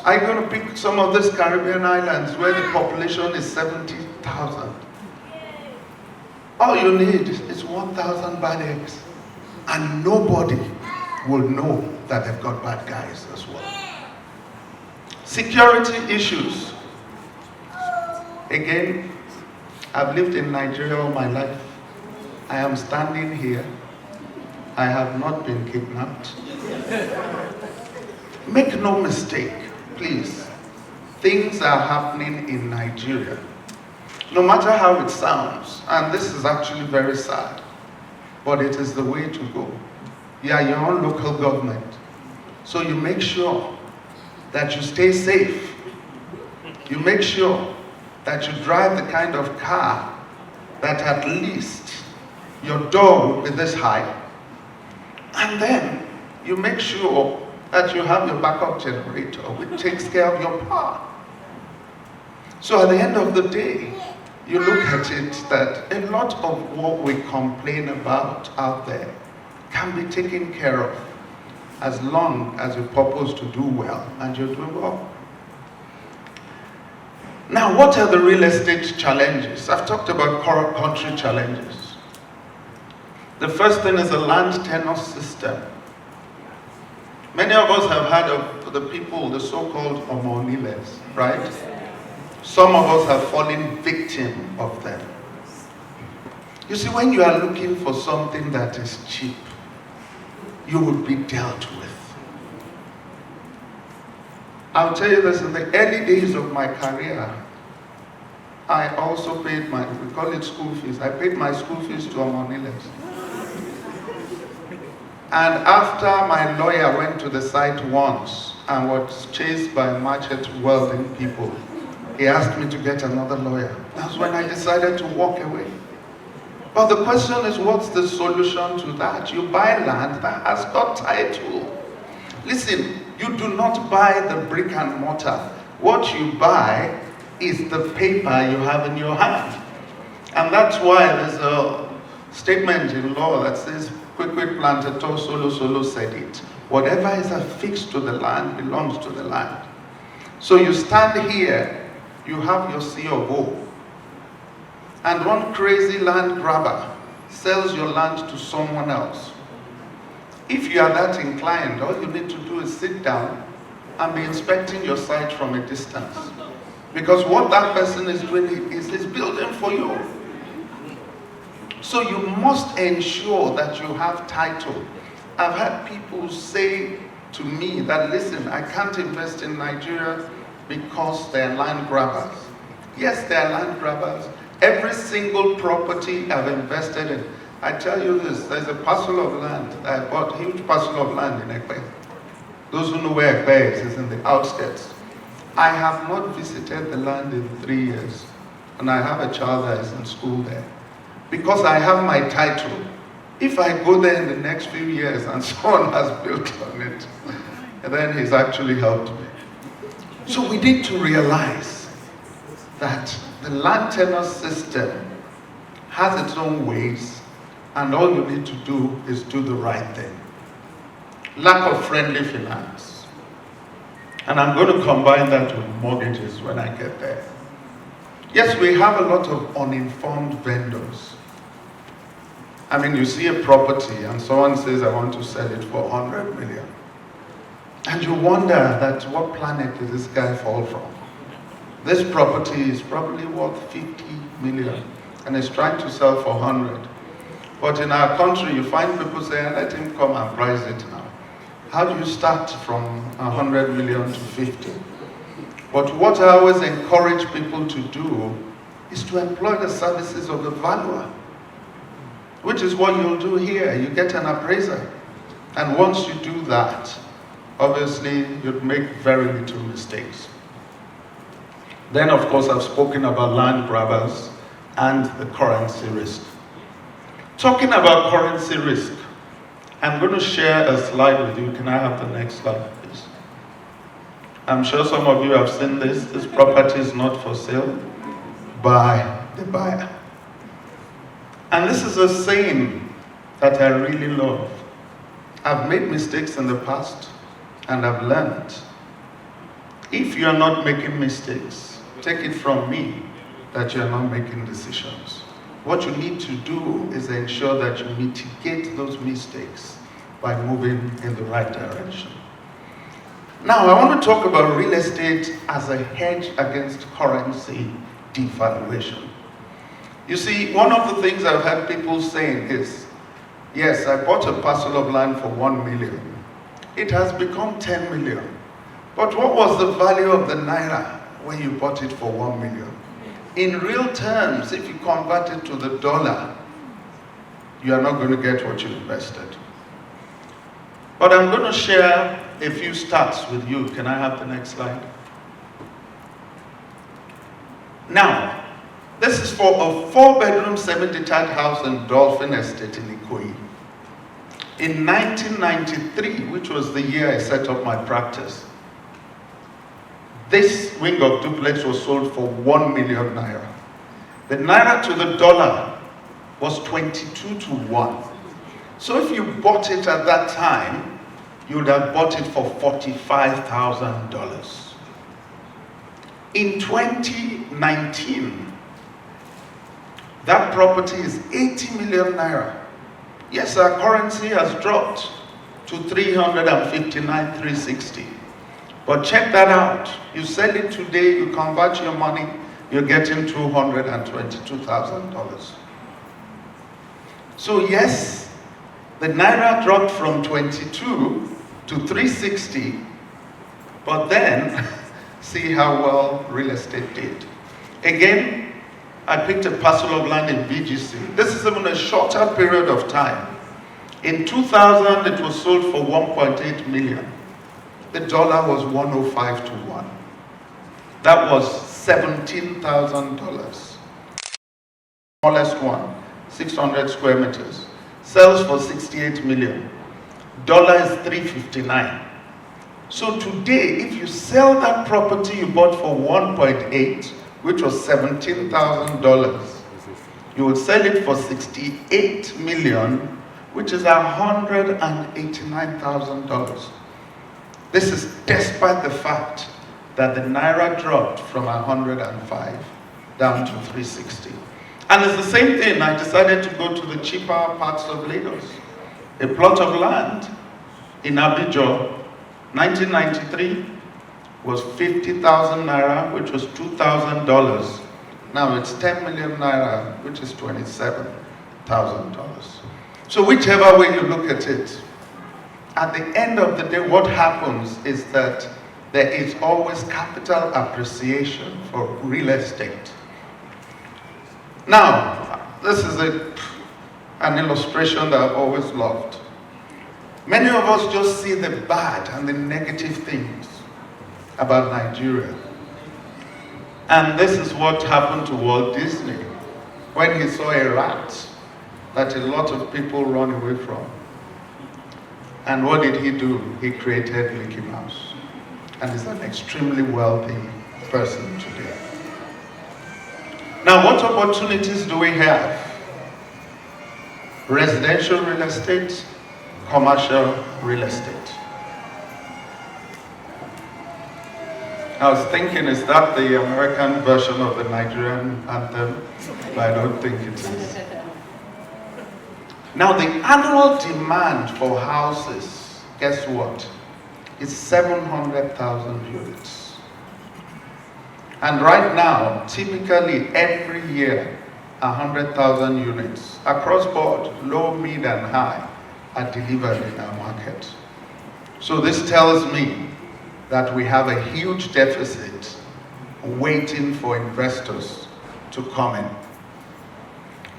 I'm going to pick some of these Caribbean islands where the population is 70,000. All you need is 1,000 bad eggs, and nobody will know that they've got bad guys as well. Security issues. Again, I've lived in Nigeria all my life. I am standing here. I have not been kidnapped. Make no mistake, please. Things are happening in Nigeria. No matter how it sounds, and this is actually very sad, but it is the way to go. You are your own local government. So you make sure that you stay safe. You make sure that you drive the kind of car that at least your door will be this high. And then you make sure that you have your backup generator, which takes care of your power. So at the end of the day, you look at it that a lot of what we complain about out there can be taken care of as long as you purpose to do well, and you're doing well. Now, what are the real estate challenges? I've talked about country challenges. The first thing is the land tenure system. Many of us have heard of the people, the so-called Omoniles, right? Some of us have fallen victim of them. You see, when you are looking for something that is cheap, you would be dealt with. I'll tell you this, in the early days of my career, I also paid my, we call it school fees, I paid my school fees to Omoniles. And after my lawyer went to the site once and was chased by market welding people, he asked me to get another lawyer. That's when I decided to walk away. But the question is, what's the solution to that? You buy land that has got title. Listen, you do not buy the brick and mortar. What you buy is the paper you have in your hand. And that's why there's a statement in law that says, quick plantator solo said it. Whatever is affixed to the land belongs to the land. So you stand here, you have your C of O. And one crazy land grabber sells your land to someone else. If you are that inclined, all you need to do is sit down and be inspecting your site from a distance. Because what that person is doing is building for you. So you must ensure that you have title. I've had people say to me that, listen, I can't invest in Nigeria because they're land grabbers. Yes, they're land grabbers. Every single property I've invested in, I tell you this, there's a parcel of land, I bought a huge parcel of land in Ekpe. Those who know where Ekpe is in the outskirts. I have not visited the land in 3 years, and I have a child that is in school there. Because I have my title. If I go there in the next few years and someone has built on it, then he's actually helped me. So we need to realize that the land tenure system has its own ways, and all you need to do is do the right thing. Lack of friendly finance. And I'm going to combine that with mortgages when I get there. Yes, we have a lot of uninformed vendors. I mean, you see a property and someone says, I want to sell it for 100 million. And you wonder that what planet did this guy fall from? This property is probably worth 50 million and is trying to sell for 100. But in our country, you find people saying, let him come and price it now. How do you start from 100 million to 50? But what I always encourage people to do is to employ the services of the valuer, which is what you'll do here. You get an appraiser. And once you do that, obviously, you'd make very little mistakes. Then, of course, I've spoken about land grabbers and the currency risk. Talking about currency risk, I'm going to share a slide with you. Can I have the next slide, please? I'm sure some of you have seen this. This property is not for sale by the buyer. And this is a saying that I really love. I've made mistakes in the past, and I've learned. If you're not making mistakes, take it from me that you're not making decisions. What you need to do is ensure that you mitigate those mistakes by moving in the right direction. Now, I want to talk about real estate as a hedge against currency devaluation. You see, one of the things I've had people saying is, yes, I bought a parcel of land for 1 million. It has become 10 million. But what was the value of the naira when you bought it for 1 million? In real terms, if you convert it to the dollar, you are not going to get what you invested. But I'm going to share a few stats with you. Can I have the next slide? Now, this is for a 4-bedroom, semi-detached house in Dolphin Estate in Ikoyi. In 1993, which was the year I set up my practice, this wing of duplex was sold for 1 million naira. The naira to the dollar was 22 to 1. So if you bought it at that time, you would have bought it for $45,000. In 2019, that property is 80 million naira. Yes, our currency has dropped to 359,360. But check that out. You sell it today, you convert your money, you're getting $222,000. So yes, The Naira dropped from 22 to 360, but then see how well real estate did. Again, I picked a parcel of land in BGC. This is even a shorter period of time. In 2000, it was sold for 1.8 million. The dollar was 105 to 1. That was $17,000. Smallest one, 600 square meters. Sells for 68 million. Dollar is 359. So today, if you sell that property you bought for 1.8, which was $17,000, you would sell it for 68 million, which is $189,000. This is despite the fact that the Naira dropped from 105 down to 360. And it's the same thing, I decided to go to the cheaper parts of Lagos. A plot of land in Abidjan, 1993, was 50,000 Naira, which was $2,000. Now it's 10 million Naira, which is $27,000. So whichever way you look at it, at the end of the day, what happens is that there is always capital appreciation for real estate. Now, this is an illustration that I've always loved. Many of us just see the bad and the negative things about Nigeria. And this is what happened to Walt Disney when he saw a rat that a lot of people run away from. And what did he do? He created Mickey Mouse. And he's an extremely wealthy person today. Now, what opportunities do we have? Residential real estate, commercial real estate. I was thinking, is that the American version of the Nigerian anthem? But I don't think it is. Now, the annual demand for houses, guess what? It's 700,000 units. And right now, typically every year, 100,000 units across board, low, mid, and high, are delivered in our market. So this tells me that we have a huge deficit waiting for investors to come in.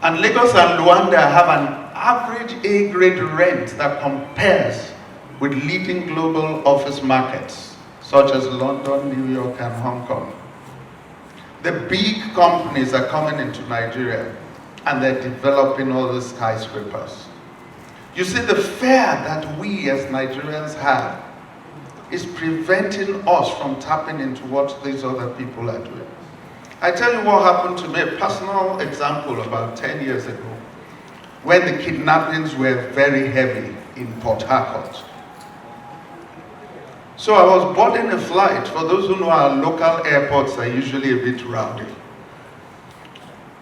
And Lagos and Luanda have an average A-grade rent that compares with leading global office markets, such as London, New York, and Hong Kong. The big companies are coming into Nigeria, and they're developing all these skyscrapers. You see, the fear that we as Nigerians have is preventing us from tapping into what these other people are doing. I tell you what happened to me, a personal example about 10 years ago, when the kidnappings were very heavy in Port Harcourt. So I was boarding a flight. For those who know, our local airports are usually a bit rowdy.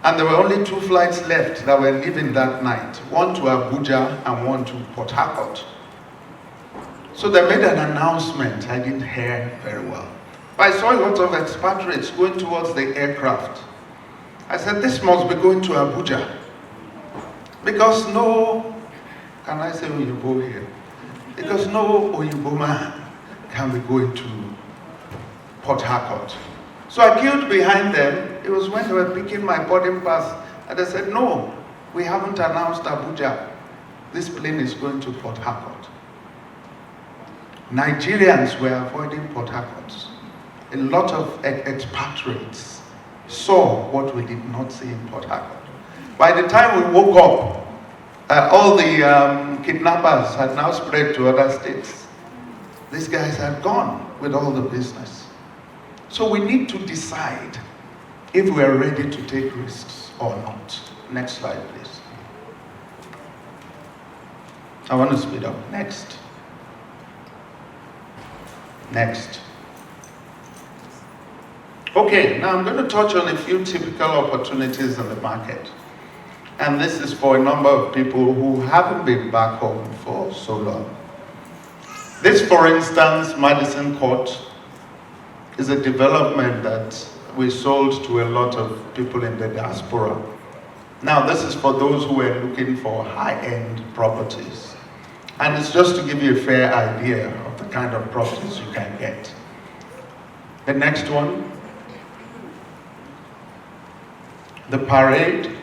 And there were only 2 flights left that were leaving that night, one to Abuja and one to Port Harcourt. So they made an announcement. I didn't hear very well. But I saw a lot of expatriates going towards the aircraft. I said, this must be going to Abuja. Because no, can I say Oyibo here? Because no Oyibo man can be going to Port Harcourt. So I queued behind them. It was when they were picking my boarding pass. And they said, no, we haven't announced Abuja. This plane is going to Port Harcourt. Nigerians were avoiding Port Harcourt. A lot of expatriates saw what we did not see in Port Harcourt. By the time we woke up, all the kidnappers had now spread to other states. These guys had gone with all the business. So we need to decide if we are ready to take risks or not. Next slide, please. I want to speed up. Next. Next. Okay, now I'm going to touch on a few typical opportunities in the market. And this is for a number of people who haven't been back home for so long. This, for instance, Madison Court, is a development that we sold to a lot of people in the diaspora. Now, this is for those who are looking for high-end properties. And it's just to give you a fair idea of the kind of properties you can get. The next one, the Parade,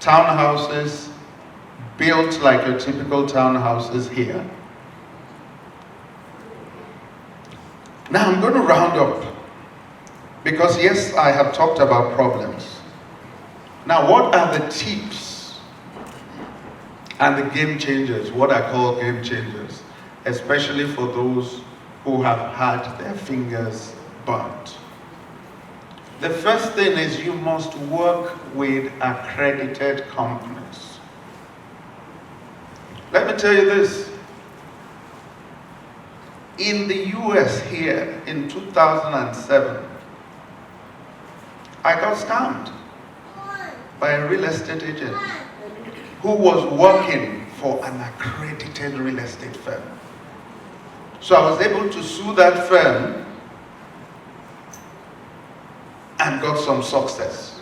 townhouses built like your typical townhouses here. Now I'm going to round up, because yes, I have talked about problems. Now, what are the tips and the game changers, what I call game changers, especially for those who have had their fingers burnt? The first thing is you must work with accredited companies. Let me tell you this. In the US here in 2007, I got scammed by a real estate agent who was working for an accredited real estate firm. So I was able to sue that firm and got some success.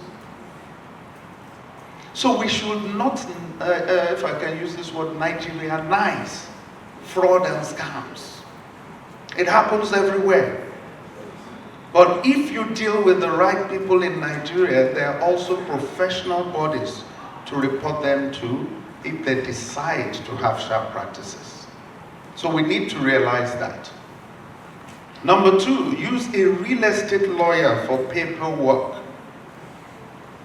So we should not, if I can use this word, Nigerianize fraud and scams. It happens everywhere. But if you deal with the right people in Nigeria, there are also professional bodies to report them to if they decide to have sharp practices. So we need to realize that. Number two, use a real estate lawyer for paperwork.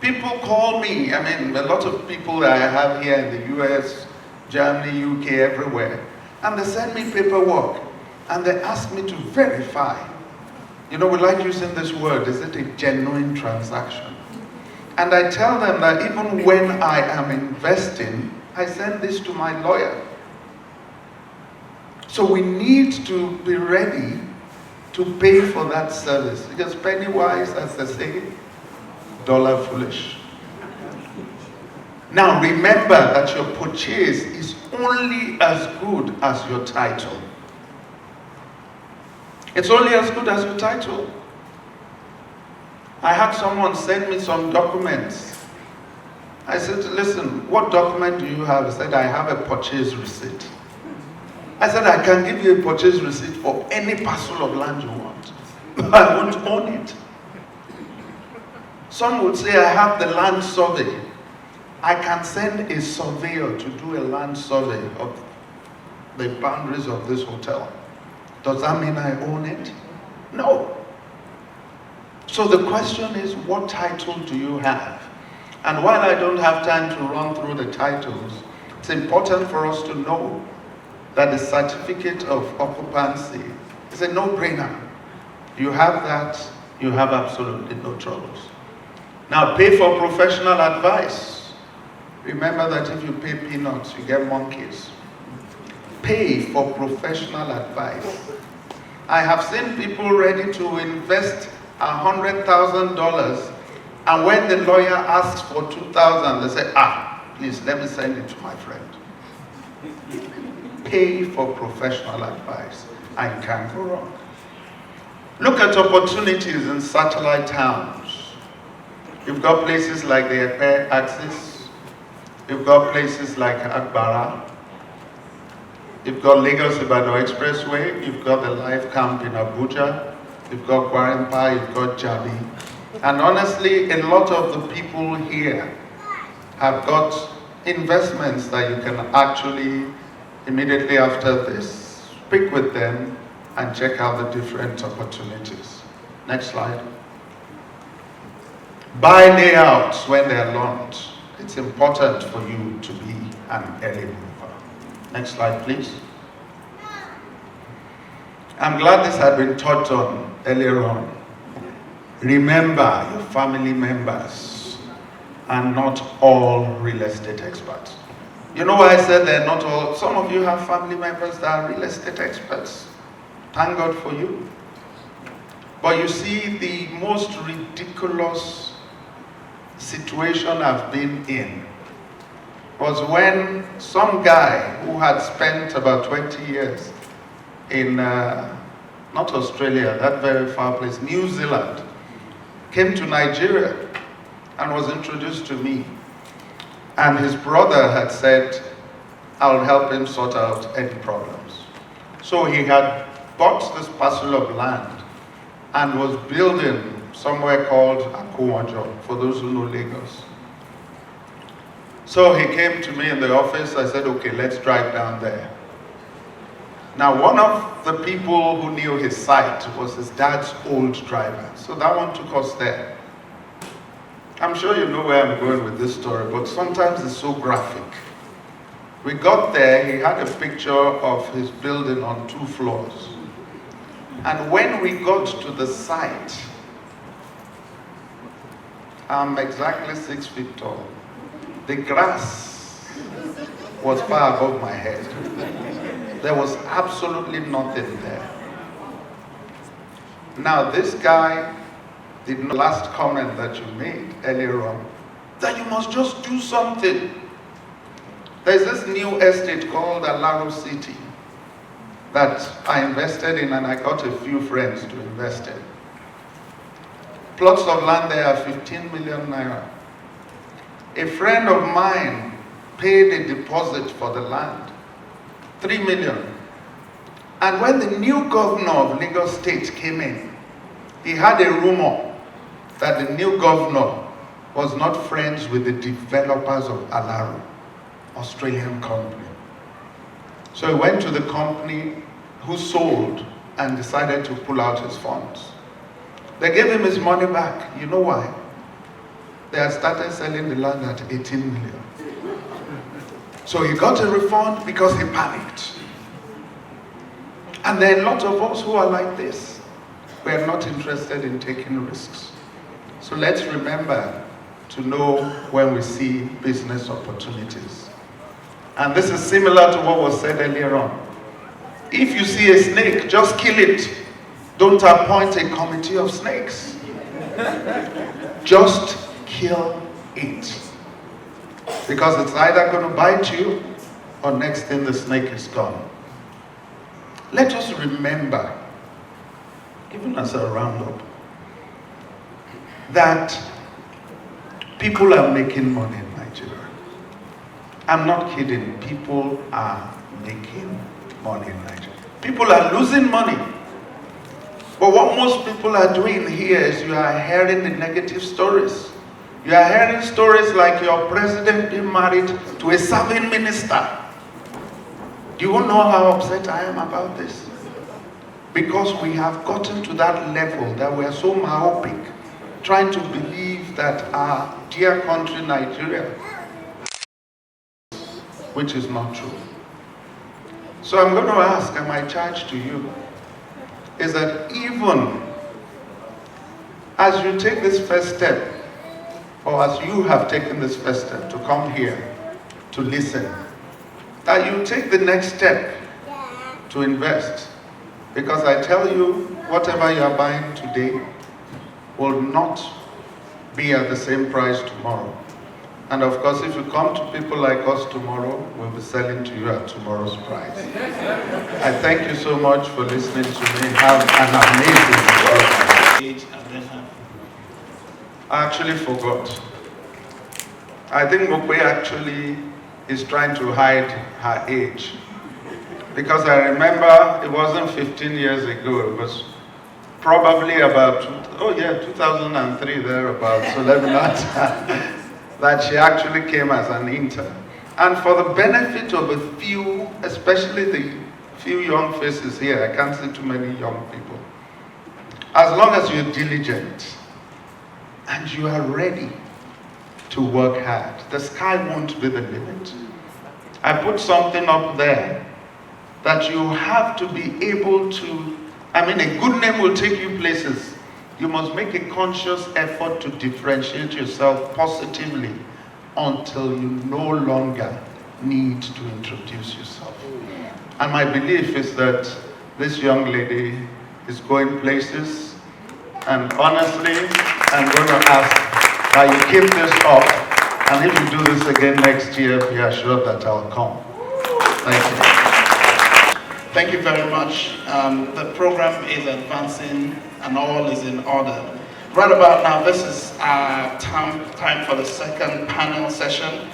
People call me, I mean, a lot of people that I have here in the US, Germany, UK, everywhere, and they send me paperwork, and they ask me to verify. You know, we like using this word, is it a genuine transaction? And I tell them that even when I am investing, I send this to my lawyer. So we need to be ready to pay for that service, because penny wise, as they say, dollar foolish. Now remember that your purchase is only as good as your title. It's only as good as your title. I had someone send me some documents. I said, listen, what document do you have? He said, I have a purchase receipt. I said, I can give you a purchase receipt for any parcel of land you want. I won't own it. Some would say, I have the land survey. I can send a surveyor to do a land survey of the boundaries of this hotel. Does that mean I own it? No. So the question is, what title do you have? And while I don't have time to run through the titles, it's important for us to know that the certificate of occupancy is a no-brainer. You have that, you have absolutely no troubles. Now, pay for professional advice. Remember that if you pay peanuts, you get monkeys. Pay for professional advice. I have seen people ready to invest $100,000, and when the lawyer asks for $2,000, they say, please let me send it to my friend. Pay for professional advice, and you can't go wrong. Look at opportunities in satellite towns. You've got places like the Epe Axis. You've got places like Agbara. You've got Lagos-Ibadan Expressway. You've got the Life Camp in Abuja. You've got Gwarinpa. You've got Jabi. And honestly, a lot of the people here have got investments that you can actually, immediately after this, speak with them and check out the different opportunities. Next slide. Buy layouts when they're launched. It's important for you to be an early mover. Next slide, please. I'm glad this had been touched on earlier on. Remember, your family members are not all real estate experts. You know why I said they're not all? Some of you have family members that are real estate experts. Thank God for you. But you see, the most ridiculous situation I've been in was when some guy who had spent about 20 years in, not Australia, that very far place, New Zealand, came to Nigeria and was introduced to me. And his brother had said, I'll help him sort out any problems. So he had bought this parcel of land and was building somewhere called Akuwajo, for those who know Lagos. So he came to me in the office. I said, okay, let's drive down there. Now, one of the people who knew his site was his dad's old driver. So that one took us there. I'm sure you know where I'm going with this story, but sometimes it's so graphic. We got there, he had a picture of his building on 2 floors. And when we got to the site, I'm exactly 6 feet tall. The grass was far above my head. There was absolutely nothing there. Now this guy, the last comment that you made earlier on, that you must just do something. There's this new estate called Alaro City that I invested in, and I got a few friends to invest in. Plots of land there are 15 million naira. A friend of mine paid a deposit for the land, 3 million. And when the new governor of Lagos State came in, he had a rumor that the new governor was not friends with the developers of Alaro, Australian company. So he went to the company who sold and decided to pull out his funds. They gave him his money back. You know why? They had started selling the land at 18 million. So he got a refund because he panicked. And there are a lot of us who are like this. We are not interested in taking risks. So let's remember to know when we see business opportunities. And this is similar to what was said earlier on. If you see a snake, just kill it. Don't appoint a committee of snakes. Just kill it. Because it's either going to bite you, or next thing the snake is gone. Let us remember, even as a roundup, that people are making money in Nigeria. I'm not kidding. People are making money in Nigeria. People are losing money. But what most people are doing here is you are hearing the negative stories. You are hearing stories like your president being married to a serving minister. Do you know how upset I am about this? Because we have gotten to that level that we are so myopic, trying to believe that our dear country, Nigeria, which is not true. So I'm going to ask, and my charge to you is that even as you take this first step, or as you have taken this first step to come here to listen, that you take the next step to invest. Because I tell you, whatever you are buying today will not be at the same price tomorrow. And of course, if you come to people like us tomorrow, we'll be selling to you at tomorrow's price. I thank you so much for listening to me. Have an amazing day. I actually forgot. I think Mope actually is trying to hide her age. Because I remember it wasn't 15 years ago, it was probably about, 2003 thereabouts, so let me not, that she actually came as an intern. And for the benefit of a few, especially the few young faces here, I can't see too many young people, as long as you're diligent and you are ready to work hard, the sky won't be the limit. I put something up there that you have to be able to, a good name will take you places. You must make a conscious effort to differentiate yourself positively until you no longer need to introduce yourself. And my belief is that this young lady is going places, and honestly, I'm going to ask that you keep this up, and if you do this again next year, be assured that I'll come. Thank you. Thank you very much. The program is advancing and all is in order. Right about now, this is our time for the second panel session.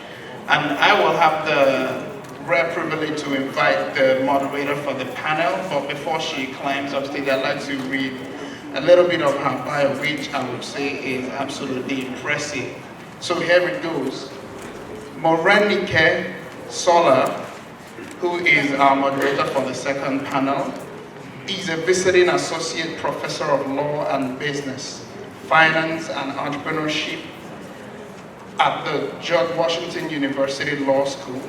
And I will have the rare privilege to invite the moderator for the panel, but before she climbs up stage, I'd like to read a little bit of her bio, which I would say is absolutely impressive. So here it goes. Morenike Sola, who is our moderator for the second panel, is a visiting associate professor of law and business, finance and entrepreneurship at the George Washington University Law School.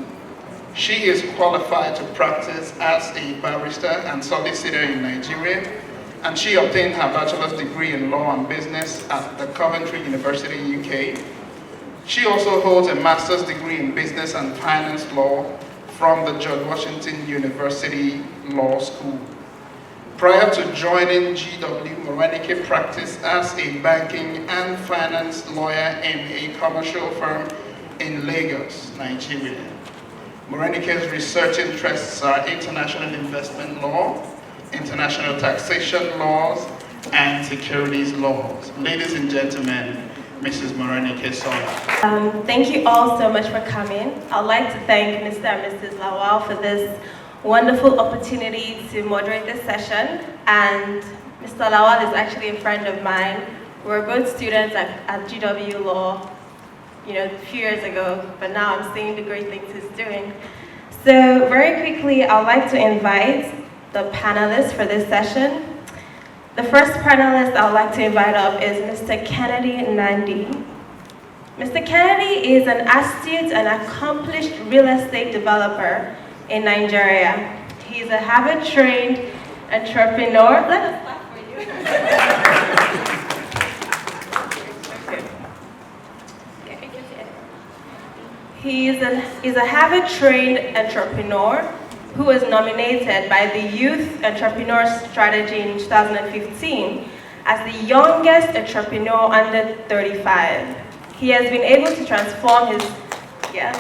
She is qualified to practice as a barrister and solicitor in Nigeria, and she obtained her bachelor's degree in law and business at the Coventry University, UK. She also holds a master's degree in business and finance law from the George Washington University Law School. Prior to joining GW, Morenike practiced as a banking and finance lawyer in a commercial firm in Lagos, Nigeria. Morenike's research interests are international investment law, international taxation laws, and securities laws. Ladies and gentlemen, Mrs. Morenike Sola. Thank you all so much for coming. I'd like to thank Mr. and Mrs. Lawal for this wonderful opportunity to moderate this session. And Mr. Lawal is actually a friend of mine. We were both students at GW Law, a few years ago, but now I'm seeing the great things he's doing. So very quickly, I'd like to invite the panelists for this session. The first panelist I would like to invite up is Mr. Kennedy Nandi. Mr. Kennedy is an astute and accomplished real estate developer in Nigeria. He's a Harvard-trained entrepreneur. Let us clap for you. He's a Harvard-trained entrepreneur who was nominated by the Youth Entrepreneur Strategy in 2015 as the youngest entrepreneur under 35. He has been able to transform his, He has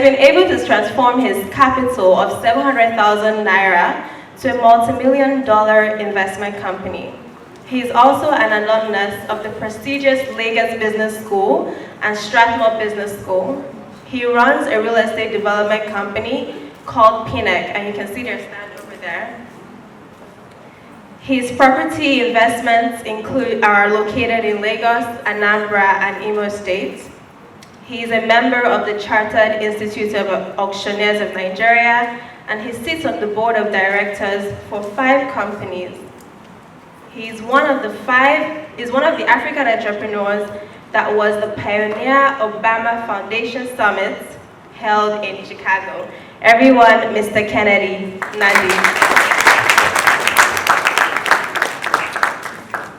been able to transform his capital of 700,000 naira to a multi-million-dollar investment company. He is also an alumnus of the prestigious Lagos Business School and Strathmore Business School. He runs a real estate development company called PINEC, and you can see their stand over there. His property investments are located in Lagos, Anambra, and Imo States. He is a member of the Chartered Institute of Auctioneers of Nigeria, and he sits on the board of directors for 5 companies. He's one of the African entrepreneurs that was the Pioneer Obama Foundation Summit held in Chicago. Everyone, Mr. Kennedy Nandi.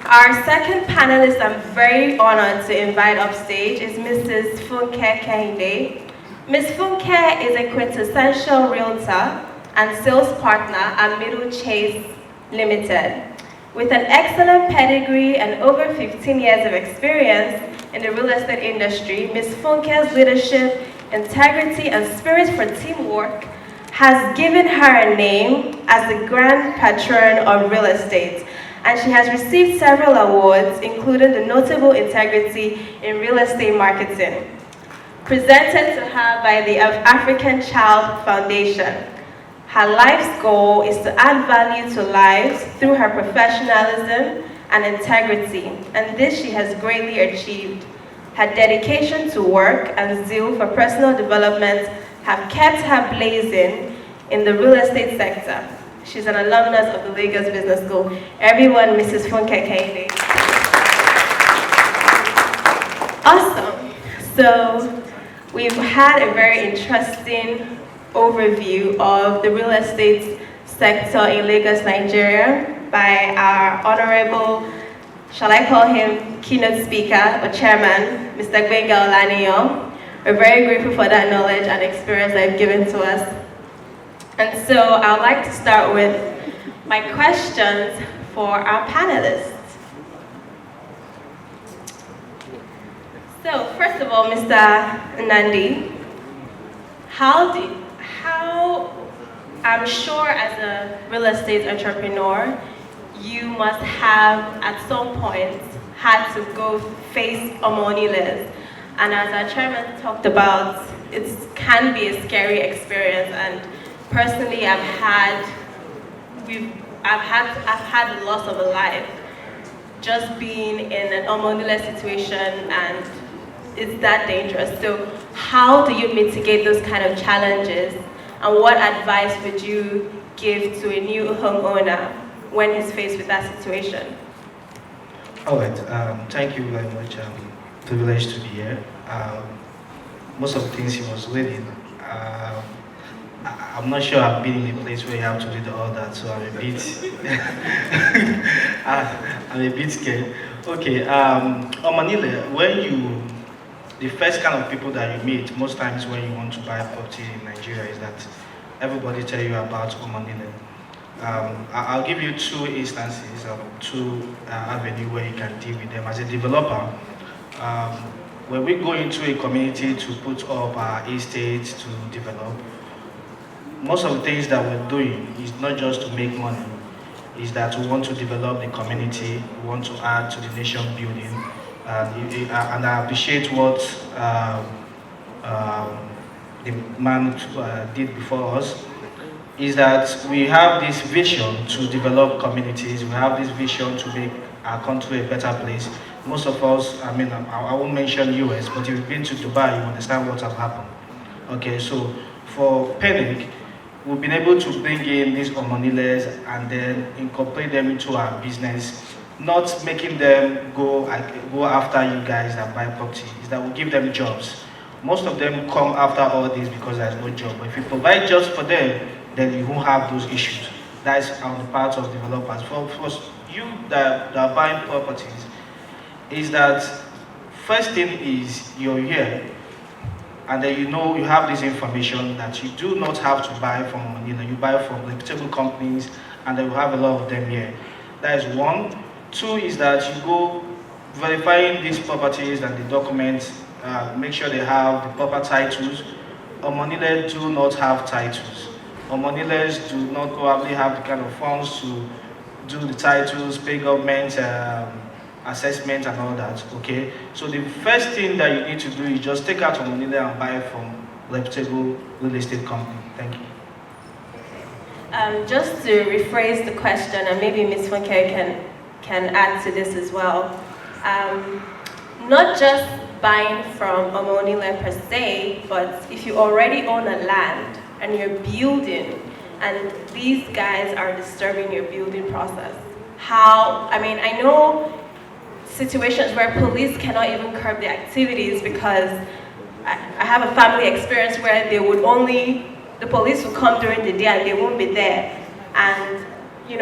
Our second panelist I'm very honored to invite upstage is Mrs. Funke Kehinde. Ms. Funke is a quintessential realtor and sales partner at Middle Chase Limited. With an excellent pedigree and over 15 years of experience in the real estate industry, Ms. Funke's leadership, integrity, and spirit for teamwork has given her a name as the grand patron of real estate. And she has received several awards, including the Notable Integrity in Real Estate Marketing, presented to her by the African Child Foundation. Her life's goal is to add value to lives through her professionalism and integrity, and this she has greatly achieved. Her dedication to work and zeal for personal development have kept her blazing in the real estate sector. She's an alumnus of the Lagos Business School. Everyone, Mrs. Funke Kehinde. Awesome. So we've had a very interesting overview of the real estate sector in Lagos, Nigeria by our honorable, shall I call him keynote speaker or chairman, Mr. Gbenga Olaniyan. We're very grateful for that knowledge and experience they've given to us. And so I'd like to start with my questions for our panelists. So first of all, Mr. Nandi, I'm sure as a real estate entrepreneur, you must have at some point had to go face Omoniles. And as our chairman talked about, it can be a scary experience. And personally, I've had loss of a life just being in an Omonile situation, and it's that dangerous. So how do you mitigate those kind of challenges, and what advice would you give to a new homeowner when he's faced with that situation? All right, thank you very much. I'm privileged to be here. Most of the things he was reading, I'm not sure I've been in a place where you have to read all that, so I'm a bit, I'm a bit scared. Okay, Omanile, the first kind of people that you meet, most times when you want to buy a property in Nigeria, is that everybody tell you about Omanile. I'll give you two instances, two avenues where you can deal with them. As a developer, when we go into a community to put up our estate to develop, most of the things that we're doing is not just to make money, is that we want to develop the community, we want to add to the nation building, and I appreciate what the man did before us, is that we have this vision to develop communities, we have this vision to make our country a better place. Most of us, I mean, I won't mention US, but if you've been to Dubai, you understand what has happened. Okay, so for Penic, we've been able to bring in these Omoniles and then incorporate them into our business, not making them go after you guys that buy property, is that we give them jobs. Most of them come after all this because there's no job. But if you provide jobs for them, then you won't have those issues. That is on the part of developers. For you that are buying properties, is that first thing is you're here, and then you have this information that you do not have to buy from Manila. You buy from reputable companies, and then we have a lot of them here. That is one. Two is that you go verifying these properties and the documents, make sure they have the proper titles. Omonile do not have titles. Omoniles do not probably have the kind of funds to do the titles, pay government assessment and all that, okay? So the first thing that you need to do is just take out Omonile and buy from reputable real estate company. Thank you. Just to rephrase the question, and maybe Ms. Funke can add to this as well. Not just buying from Omonile per se, but if you already own a land and you're building, and these guys are disturbing your building process, I know situations where police cannot even curb the activities, because I have a family experience where the police will come during the day and they won't be there. And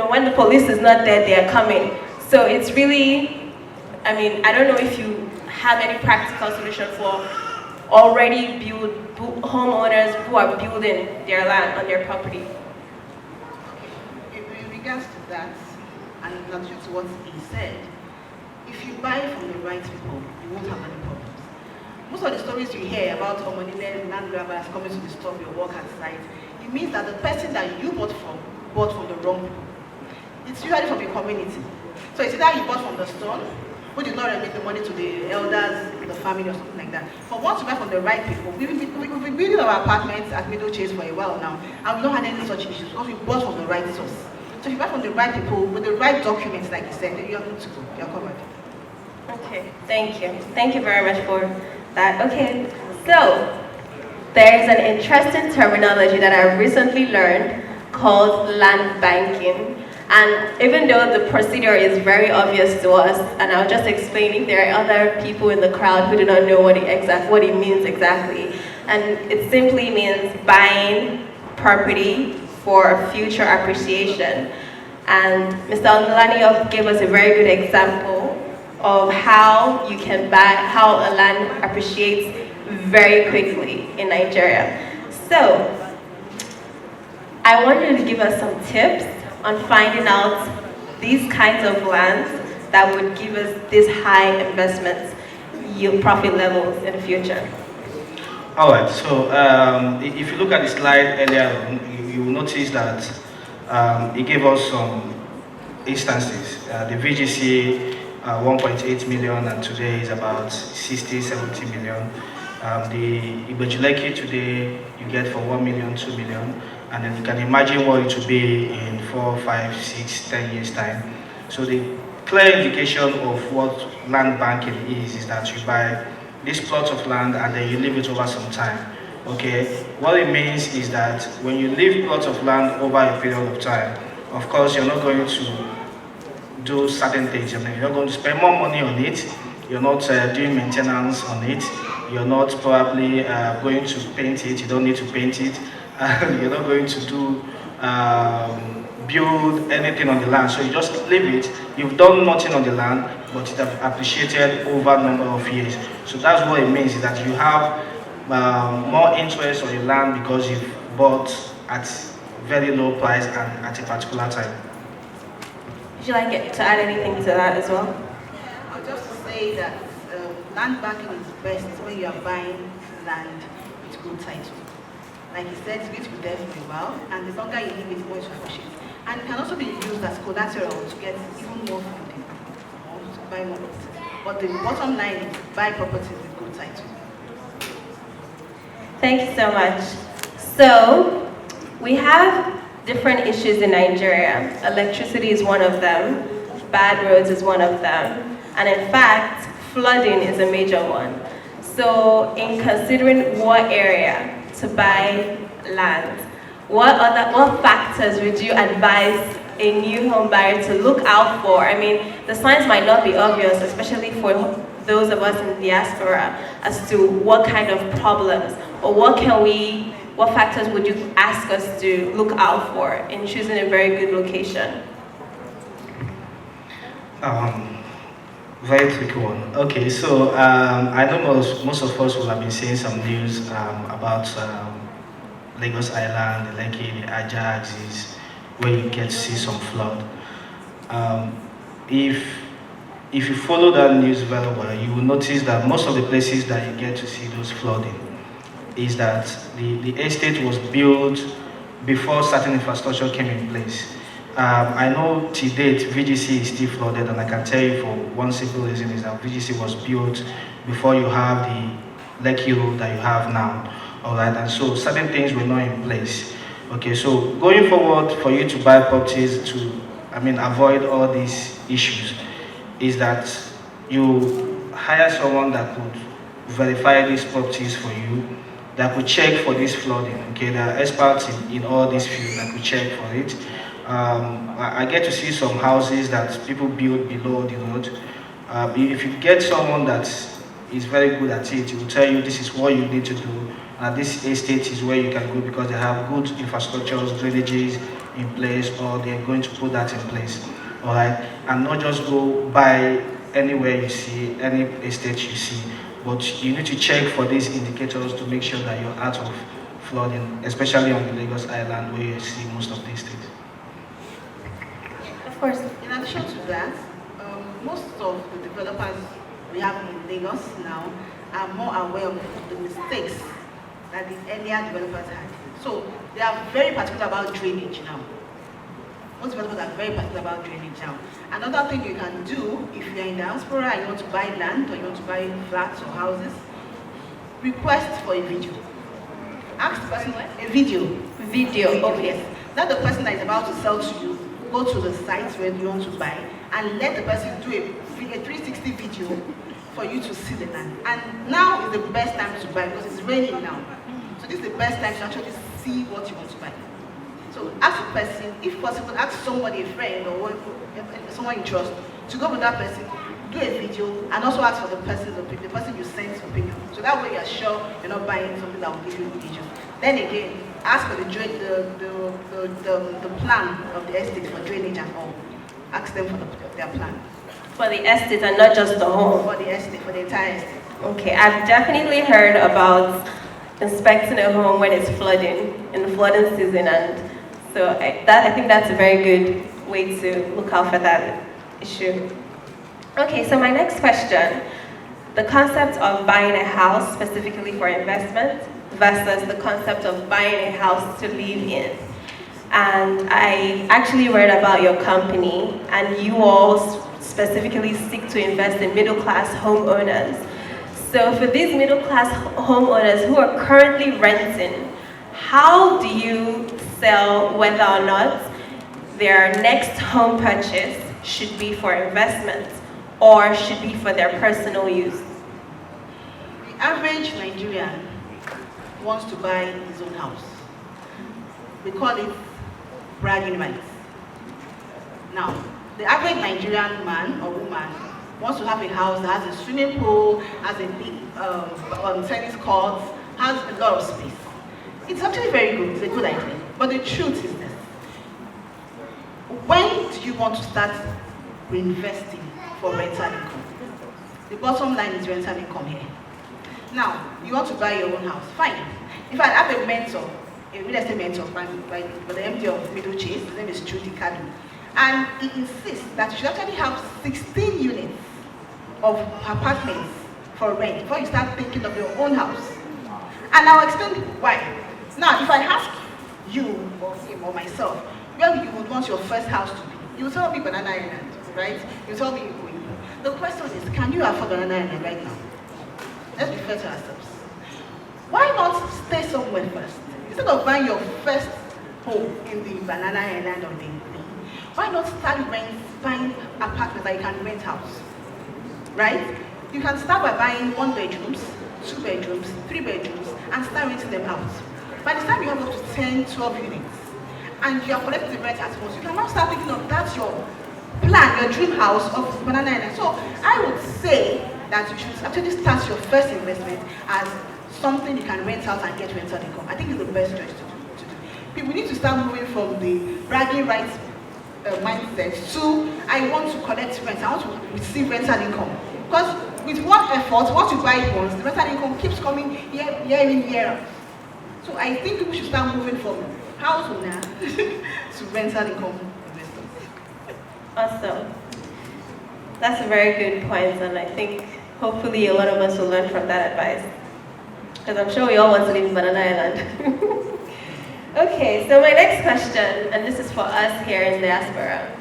when the police is not there, they are coming. So it's really, I don't know if you have any practical solution for already homeowners who are building their land on their property. In regards to that, and not just what he said, if you buy from the right people, you won't have any problems. Most of the stories you hear about Omonile land grabbers coming to disturb your work at site, it means that the person that you bought from the wrong people. It's usually from a community. So it's either you bought from the store, who did not remit the money to the elders, the family, or something like that. But once you buy from the right people, we've been building our apartments at Middle Chase for a while now, and we don't have any such issues because we bought from the right source. So if you buy from the right people with the right documents, like you said, then you're good to go. You're covered. Okay, thank you. Thank you very much for that. Okay, so there is an interesting terminology that I recently learned called land banking. And even though the procedure is very obvious to us, and I'll just explain if there are other people in the crowd who do not know what it means exactly. And it simply means buying property for future appreciation. And Mr. Ondolani gave us a very good example of how a land appreciates very quickly in Nigeria. So, I want you to give us some tips on finding out these kinds of lands that would give us these high investments, yield profit levels in the future. All right, so if you look at the slide earlier, you will notice that it gave us some instances. The VGC 1.8 million, and today is about 60, 70 million. The Ibejuleki today you get for 1 million, 2 million, and then you can imagine what it will be in 4, 5, 6, 10 years time. So the clear indication of what land banking is that you buy this plot of land and then you leave it over some time. Okay, what it means is that when you leave plots of land over a period of time, of course you're not going to do certain things. I mean, you're not going to spend more money on it. You're not doing maintenance on it. You're not probably going to paint it. You don't need to paint it. You're not going to do build anything on the land. So you just leave it. You've done nothing on the land, but it has appreciated over a number of years. So that's what it means, is that you have more interest on your land because you've bought at very low price and at a particular time. Would you like to add anything to that as well? I'll just say that land banking is best when you are buying land with good title. Like he said, it's going to be there for a while, and the longer you leave it, more it will appreciate. And it can also be used as collateral to get even more funding or to buy more properties. But the bottom line is buy properties with good title. Thank you so much. So, we have different issues in Nigeria. Electricity is one of them, bad roads is one of them, and in fact, flooding is a major one. So, in considering what area to buy land, what factors would you advise a new home buyer to look out for? I mean, the signs might not be obvious, especially for those of us in diaspora, as to what kind of problems, or what factors would you ask us to look out for in choosing a very good location? Very tricky one. Okay, so I know most of us will have been seeing some news about Lagos Island, the Lekki, the Ajax, where you get to see some flood. If you follow that news very well, you will notice that most of the places that you get to see those flooding is that the estate was built before certain infrastructure came in place. I know to date VGC is still flooded, and I can tell you for one simple reason is that VGC was built before you have the Lekki road that you have now. All right, and so certain things were not in place. Okay, so going forward, for you to buy properties to, avoid all these issues, is that you hire someone that could verify these properties for you, that could check for this flooding. Okay, there are experts in all these fields that could check for it. I get to see some houses that people build below the road. If you get someone that is very good at it, he will tell you this is what you need to do. This estate is where you can go because they have good infrastructures, drainages in place, or they're going to put that in place. All right, and not just go buy anywhere you see, any estate you see, but you need to check for these indicators to make sure that you're out of flooding, especially on the Lagos Island where you see most of these things. Of course. In addition to that, most of the developers we have in Lagos now are more aware of the mistakes that the earlier developers had. So they are very particular about drainage now. Most developers are very particular about drainage now. Another thing you can do if you're in diaspora and you want to buy land or you want to buy flats or houses, request for a video. Ask the person a video. Video, okay. Yes. Not the person that is about to sell to you. Go to the site where you want to buy and let the person do a 360 video for you to see the land. And now is the best time to buy because it's raining now. So this is the best time to actually see what you want to buy. So ask the person, if possible, ask somebody, a friend or someone you trust, to go with that person, do a video, and also ask for the person's opinion, the person you sent opinion. So that way you're sure you're not buying something that will give you issues. Then again, ask for the plan of the estate for drainage and all. Ask them for their plan. For the estate and not just the home? For the estate, for the entire estate. Okay, I've definitely heard about inspecting a home when it's flooding, in the flooding season, and so I think that's a very good way to look out for that issue. Okay, so my next question, the concept of buying a house specifically for investment versus the concept of buying a house to live in. And I actually read about your company, and you all specifically seek to invest in middle-class homeowners. So for these middle-class homeowners who are currently renting, how do you sell whether or not their next home purchase should be for investment or should be for their personal use? The average Nigerian wants to buy his own house. We call it bragging rights. Now, the average Nigerian man or woman wants to have a house that has a swimming pool, has a big tennis court, has a lot of space. It's actually very good, it's a good idea. But the truth is this. When do you want to start reinvesting for rental income? The bottom line is rental income here. Now, you want to buy your own house, fine. If I have a mentor, a real estate mentor by the MD of Middle Chase, his name is Trudy Kadu, and he insists that you should actually have 16 units of apartments for rent before you start thinking of your own house. And I'll explain why. Now, if I ask you or him or myself, where you would want your first house to be, you will tell me Banana Island, right? You tell me Ikoyi. The question is, can you afford Banana Island right now? Let's be fair to ourselves. Why not stay somewhere first? Instead of buying your first home in the Banana Island or the Ikoyi, why not start buying apartments that you can rent house? Right? You can start by buying 1 bedrooms, 2 bedrooms, 3 bedrooms, and start renting them out. By the time you have up to 10, 12 units, and you are collecting the rent at once, you can now start thinking of that's your plan, your dream house of Banana Island. So I would say that you should actually start your first investment as something you can rent out and get rental income. I think it's the best choice to do. People need to start moving from the bragging rights mindset to I want to collect rent, I want to receive rental income. Because with one effort, once you buy it once, the rental income keeps coming year in, year out. So I think people should start moving from house owner to rental income investors. Awesome. That's a very good point, and I think hopefully a lot of us will learn from that advice. Because I'm sure we all want to live in Banana Island. Okay, so my next question, and this is for us here in diaspora.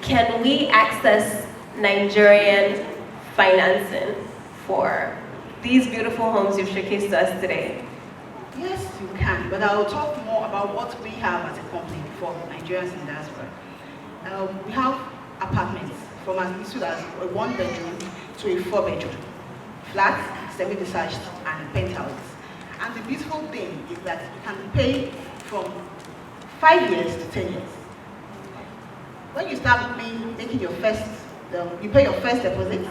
Can we access Nigerian financing for these beautiful homes you've showcased to us today? Yes, you can, but I will talk more about what we have as a company for Nigerians in diaspora. We have apartments from as little as a 1 bedroom to a 4 bedroom, flats, semi-detached, and penthouses. And the beautiful thing is that you can pay from 5 years to 10 years. When you start making your first, you pay your first deposit.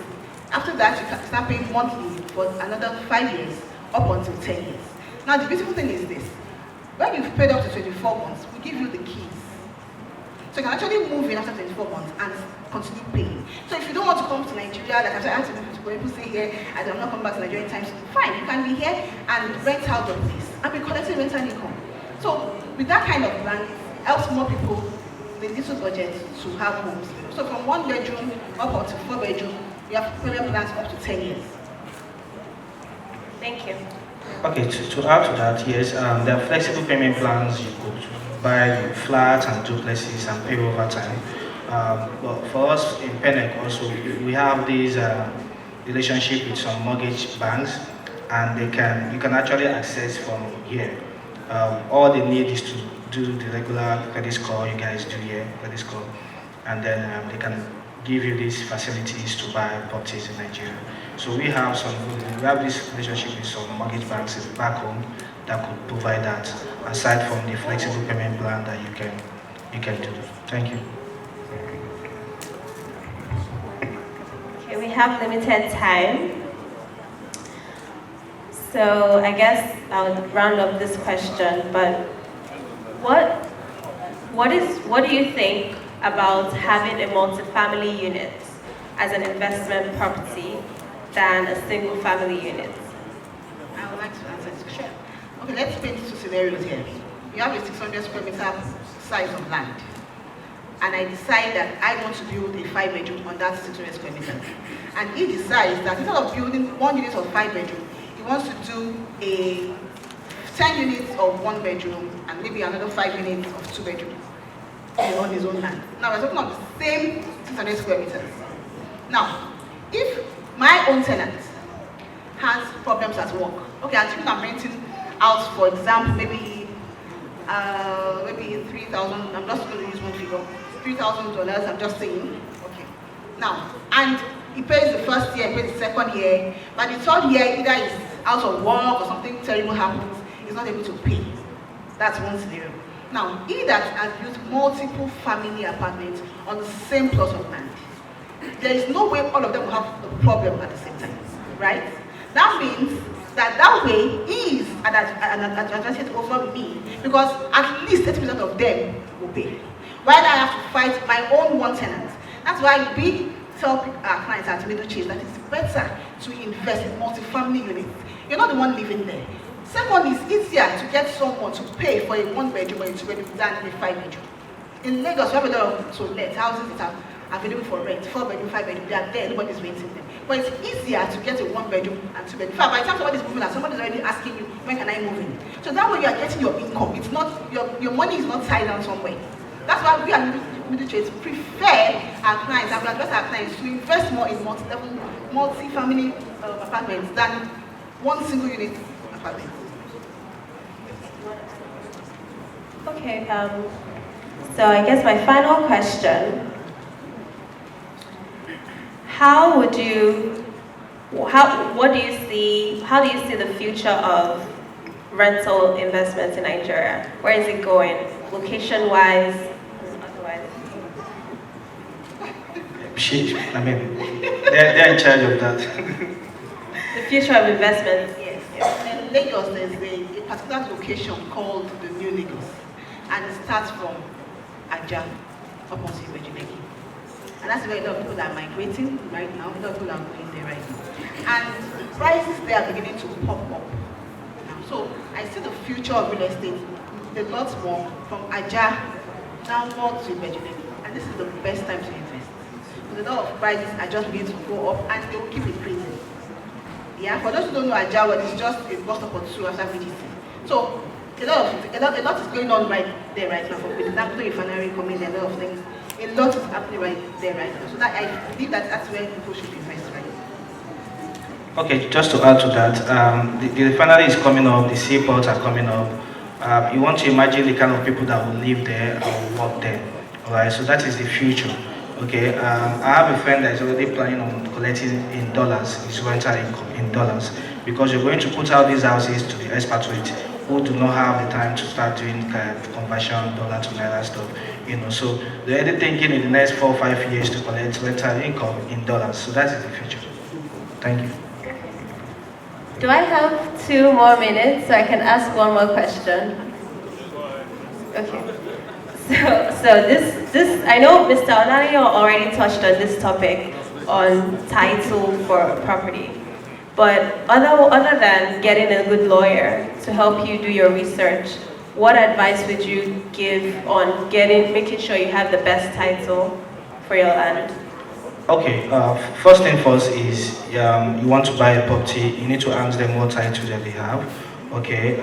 After that, you can start paying monthly for another 5 years, up until 10 years. Now, the beautiful thing is this. When you've paid up to 24 months, we give you the keys. So you can actually move in after 24 months and continue paying. So if you don't want to come to Nigeria, like I had people say here, I'm not coming back to Nigeria anytime soon, fine, you can be here and rent out the place and be collecting rental income. So with that kind of plan, it helps more people with little budget to have homes. So from 1 bedroom up to 4 bedroom, we have payment plans up to 10 years. Thank you. Okay, to add to that, yes, there are flexible payment plans. You could buy flats and duplexes and pay over time. But for us in Penec also, we have this relationship with some mortgage banks, and you can actually access from here. All they need is to do the regular credit score you guys do here, credit score, and then they can give you these facilities to buy properties in Nigeria. So we have this relationship with some mortgage banks back home that could provide that, aside from the flexible payment plan that you can do. Thank you. Okay, we have limited time. So I guess I'll round up this question, but what do you think about having a multifamily unit as an investment property than a single family unit? I would like to answer this question. Okay, let's paint 2 scenarios here. You have a 600 square meter size of land, and I decide that I want to build a 5 bedroom on that 600 square meters. And he decides that instead of building 1 unit of 5 bedroom, he wants to do a 10 units of 1 bedroom and maybe another 5 units of 2 bedrooms on his own land. Now we're talking about the same 600 square meters. Now, if my own tenant has problems at work, okay, assuming I'm renting out, for example, maybe 3,000, I'm just going to use one figure, $3,000, I'm just saying, okay. Now, and he pays the first year, he pays the second year, but the third year, either he's out of work or something terrible happens, he's not able to pay. That's one scenario. Now, he that has built multiple family apartments on the same plot of land, there is no way all of them will have a problem at the same time, right? That means that way he is an advantage over me, because at least 80% of them will pay. While I have to fight my own one tenant. That's why we tell our clients at Middle Chase that it's better to invest in multi-family units. You're not the one living there. Second, it's easier to get someone to pay for a 1-bedroom or a 2-bedroom than a 5-bedroom. In Lagos, we have a lot of to-let houses that are available for rent, 4-bedroom, 5-bedroom, they are there, nobody's renting them. But it's easier to get a 1-bedroom and 2-bedroom. In fact, by the time somebody's moving out, somebody's already asking you, when can I move in? So that way you are getting your income. It's not, your money is not tied down somewhere. That's why we are Middle Chase prefer our clients, and we advise our clients to invest more in multi-family apartments than one single unit apartment. Okay, so I guess my final question, how do you see the future of rental investments in Nigeria? Where is it going, location-wise, otherwise? I mean, they're in charge of that. The future of investments. Yes. In Lagos, there's a particular location called the New Lagos, and it starts from Ajah up until Ejimeki. And that's where a lot of people are migrating right now. A lot of people are going there right now. And prices there are beginning to pop up now. So I see the future of real estate a lot more from Ajah downward to Ejimeki. And this is the best time to invest. Because a lot of prices are just beginning to go up, and they will keep increasing. Yeah, for those who don't know Ajah, well, it's just a bus stop or two after VDC. So a lot is going on right there right now. For example, refinery coming there, a lot of things. A lot is happening right there right now. So that I believe that's where people should invest right now. Okay, just to add to that, the refinery is coming up, the seaports are coming up. You want to imagine the kind of people that will live there or work there. Alright, so that is the future. Okay, I have a friend that is already planning on collecting in dollars, his rental income in dollars, because you're going to put out these houses to the expatriates who do not have the time to start doing kind of conversion dollar to naira stuff, So they're already thinking in the next 4 or 5 years to collect rental income in dollars. So that is the future. Thank you. Do I have 2 more minutes so I can ask one more question? Okay. So this I know Mr. Onario already touched on this topic on title for property. But other than getting a good lawyer to help you do your research, what advice would you give on making sure you have the best title for your land? Okay, first thing first is you want to buy a property, you need to ask them what title that they have. Okay,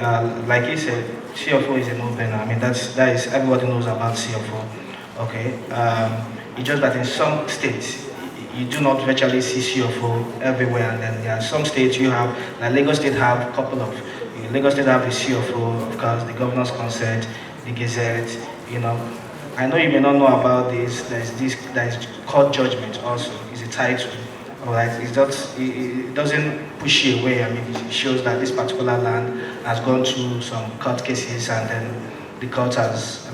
like he said, CFO is a no-brainer. I mean, that is everybody knows about CFO. Okay, it's just that in some states you do not virtually see CFO everywhere, and then there are some states you have, like Lagos State have a couple of, Lagos State have the CFO, of course, the governor's consent, the gazette, I know you may not know about this, there is court judgment also, it's a title, alright, it doesn't push you away, I mean, it shows that this particular land has gone through some court cases, and then the court has,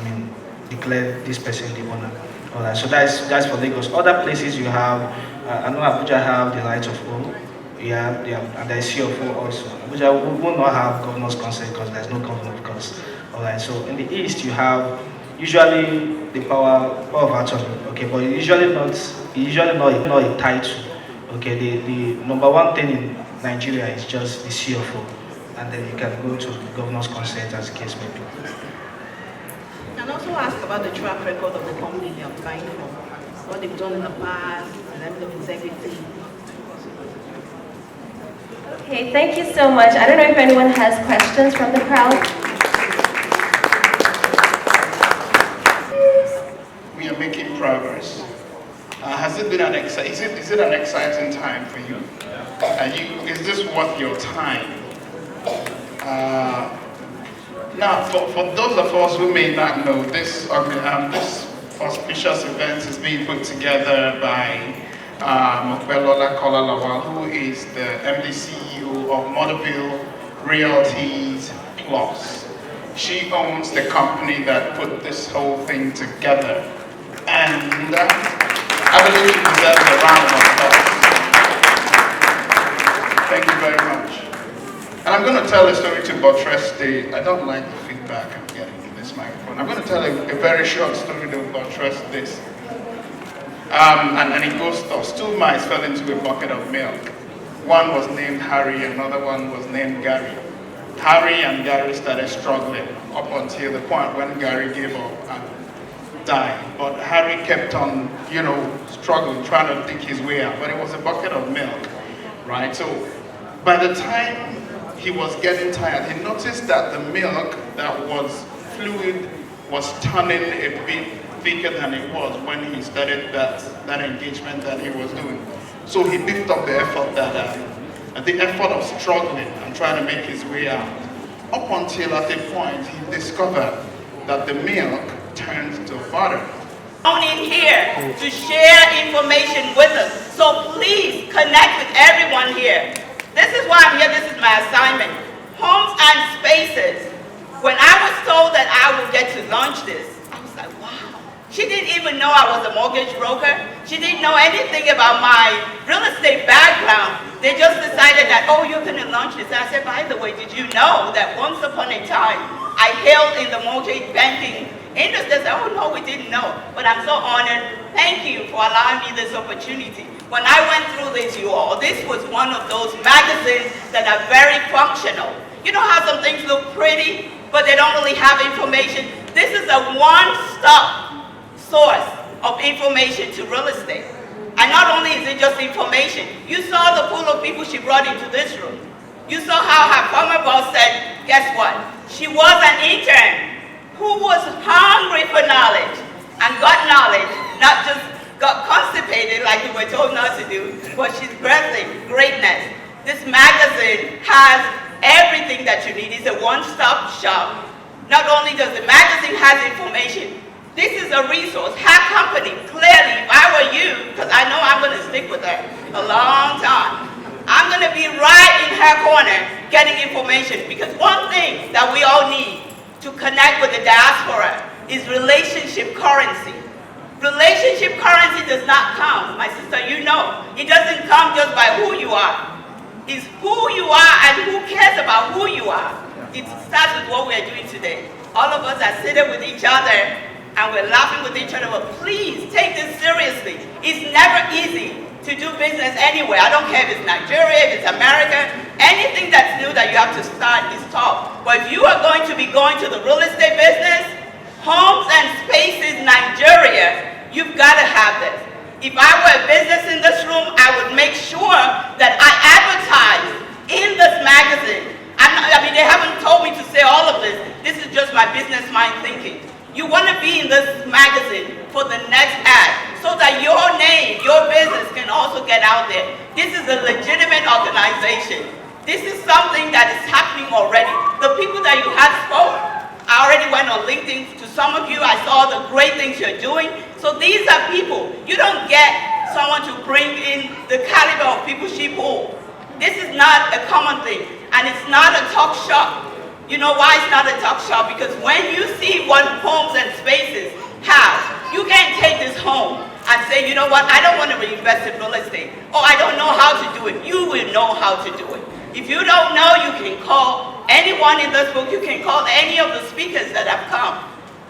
declared this person the owner. Alright, so that's for Lagos. Other places you have, I know Abuja have the right of own, and there's CFO also. Abuja will not have governor's consent because there's no governor, of course. Alright, so in the east you have usually the power of attorney, okay, but usually not a title. Okay, the number one thing in Nigeria is just the CFO, and then you can go to the governor's consent as the case may be. And also ask about the track record of the company they are buying from, what they've done in the past, the level of integrity. Okay, thank you so much. I don't know if anyone has questions from the crowd. We are making progress. has it been an is it an exciting time for you? Is this worth your time? Now, for those of us who may not know, this auspicious event is being put together by Mope who is the MD CEO of Mope Realties Plus. She owns the company that put this whole thing together. And I believe she deserves a round of applause. Thank you very much. And I'm going to tell a story to buttress I don't like the feedback I'm getting in this microphone. I'm going to tell a very short story to buttress this. And it goes thus. 2 mice fell into a bucket of milk. One was named Harry, another one was named Gary. Harry and Gary started struggling up until the point when Gary gave up and died. But Harry kept on, struggling, trying to dig his way out. But it was a bucket of milk, right? So by the time he was getting tired, he noticed that the milk that was fluid was turning a bit thicker than it was when he started that engagement that he was doing. So he beefed up the effort the effort of struggling and trying to make his way out. Up until at a point he discovered that the milk turned to butter. In here to share information with us. So please connect with everyone here. This is why I'm here. This is my assignment. Homes and spaces. When I was told that I would get to launch this, I was like, wow. She didn't even know I was a mortgage broker. She didn't know anything about my real estate background. They just decided that, oh, you're going to launch this. And I said, by the way, did you know that once upon a time, I hailed in the mortgage banking industry? They said, oh, no, we didn't know. But I'm so honored. Thank you for allowing me this opportunity. When I went through this, you all, this was one of those magazines that are very functional. You know how some things look pretty, but they don't really have information? This is a one-stop source of information to real estate. And not only is it just information, you saw the pool of people she brought into this room. You saw how her former boss said, guess what? She was an intern who was hungry for knowledge and got knowledge, not just got constipated like we were told not to do, but she's breathing greatness. This magazine has everything that you need. It's a one-stop shop. Not only does the magazine have information, this is a resource. Her company, clearly, if I were you, because I know I'm going to stick with her a long time, I'm going to be right in her corner getting information. Because one thing that we all need to connect with the diaspora is relationship currency. Relationship currency does not come, my sister, you know. It doesn't come just by who you are. It's who you are and who cares about who you are. It starts with what we are doing today. All of us are sitting with each other and we're laughing with each other, but please take this seriously. It's never easy to do business anywhere. I don't care if it's Nigeria, if it's America, anything that's new that you have to start is tough. But if you are going to be going to the real estate business, Homes and Spaces Nigeria, you've got to have this. If I were a business in this room, I would make sure that I advertise in this magazine. They haven't told me to say all of this. This is just my business mind thinking. You want to be in this magazine for the next ad so that your name, your business can also get out there. This is a legitimate organization. This is something that is happening already. The people that you had spoke, I already went on LinkedIn to some of you. I saw the great things you're doing. So these are people. You don't get someone to bring in the caliber of people she pulled. This is not a common thing. And it's not a talk shop. You know why it's not a talk shop? Because when you see what Homes and Spaces have, you can't take this home and say, you know what, I don't want to reinvest in real estate. Oh, I don't know how to do it. You will know how to do it. If you don't know, you can call anyone in this book. You can call any of the speakers that have come.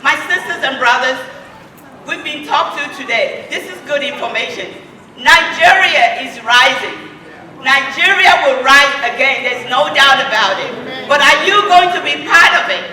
My sisters and brothers, we've been talked to today. This is good information. Nigeria is rising. Nigeria will rise again, there's no doubt about it. But are you going to be part of it?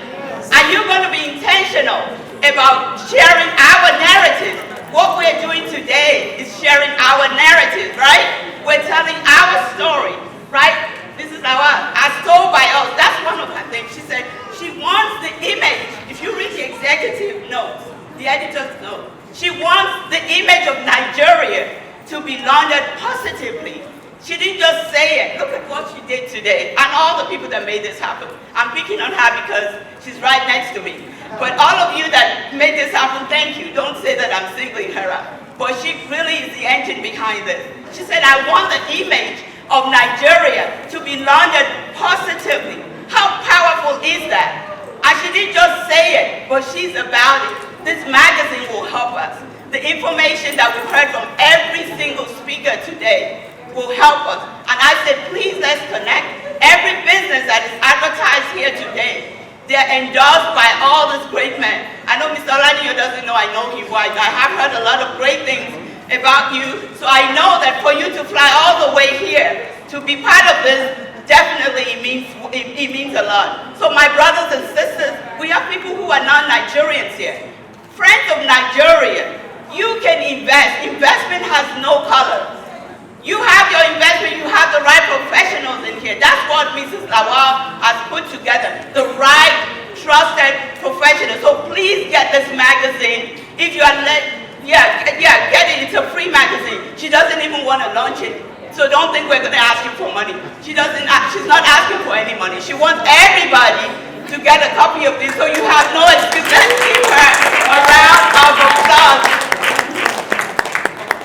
Are you going to be intentional about sharing our narrative? What we're doing today is sharing our narrative, right? We're telling our story, right? This is as told by us. That's one of her things. She said she wants the image. If you read the executive notes, the editor's note, she wants the image of Nigeria to be laundered positively. She didn't just say it. Look at what she did today, and all the people that made this happen. I'm picking on her because she's right next to me. But all of you that made this happen, thank you. Don't say that I'm singling her out. But she really is the engine behind this. She said, I want the image of Nigeria to be laundered positively. How powerful is that? And she didn't just say it, but she's about it. This magazine will help us. The information that we've heard from every single speaker today will help us. And I said, please, let's connect. Every business that is advertised here today, they're endorsed by all these great men. I know Mr. Olaniyo doesn't know I know him, but I have heard a lot of great things about you. So I know that for you to fly all the way here to be part of this, definitely it means a lot. So my brothers and sisters, we have people who are non-Nigerians here. Friends of Nigeria, you can invest. Investment has no color. You have your investment, you have the right professionals in here. That's what Mrs. Lawal has put together, the right, trusted professionals. So please get this magazine. If you are get it, it's a free magazine. She doesn't even want to launch it. So don't think we're going to ask you for money. She's not asking for any money. She wants everybody to get a copy of this, so you have no excuse. Let's give her a round of applause.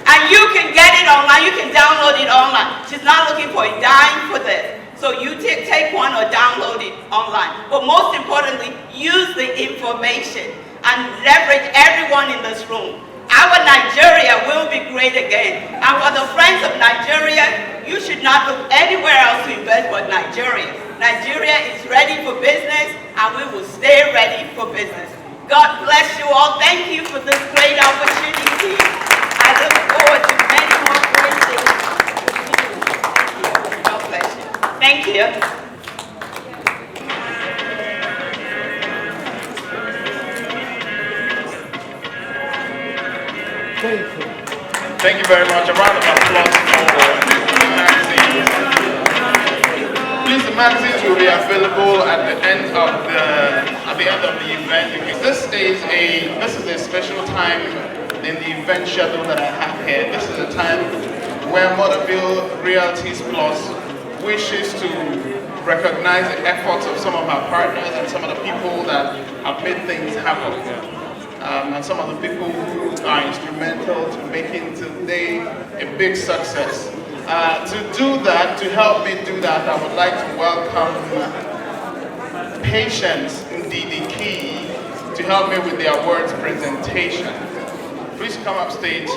And you can get it online, you can download it online. She's not looking for a dime for this. So you take one or download it online. But most importantly, use the information and leverage everyone in this room. Our Nigeria will be great again. And for the friends of Nigeria, you should not look anywhere else to invest but Nigeria. Nigeria is ready for business, and we will stay ready for business. God bless you all. Thank you for this great opportunity. I look forward to many more great things. God bless you. Thank you. Thank you very much. A round of applause for the magazines. Please, the magazines will be available at the end of the event. This is a special time in the event schedule that I have here. This is a time where Motorville Realties Plus wishes to recognize the efforts of some of our partners and some of the people that have made things happen. And some of the people who are instrumental to making today a big success. To help me do that, I would like to welcome Patience Ndidi to help me with the awards presentation. Please come up stage.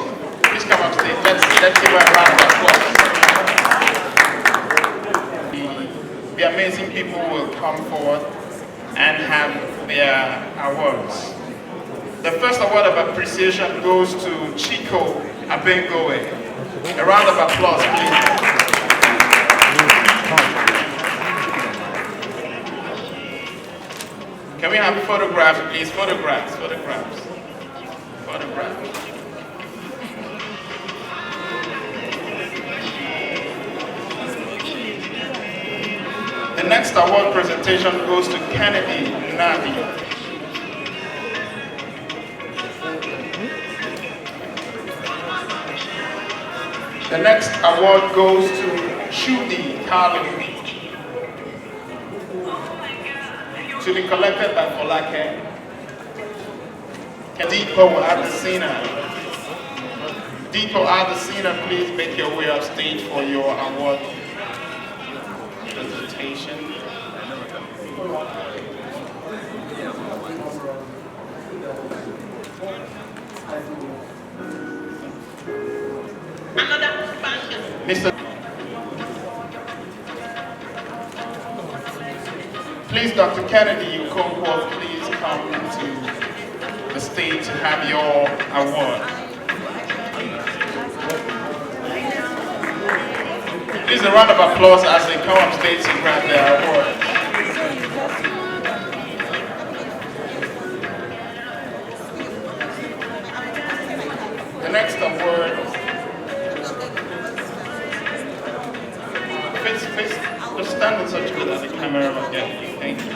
Please come up stage. Let's give her a round of applause. The amazing people will come forward and have their awards. The first award of appreciation goes to Chico Abengoe. A round of applause, please. Can we have photographs, please? Photographs. The next award presentation goes to Kennedy Navi. The next award goes to Chudi Kalu, to be collected by Folake. Deepo Adesina. Deepo Adesina, please make your way up stage for your award presentation. Mr. Please, Dr. Kennedy, you co-host, please come to the stage to have your award. Please, a round of applause as they come up stage to grab their award. The next award. Just stand in such good at the camera again. Thank you.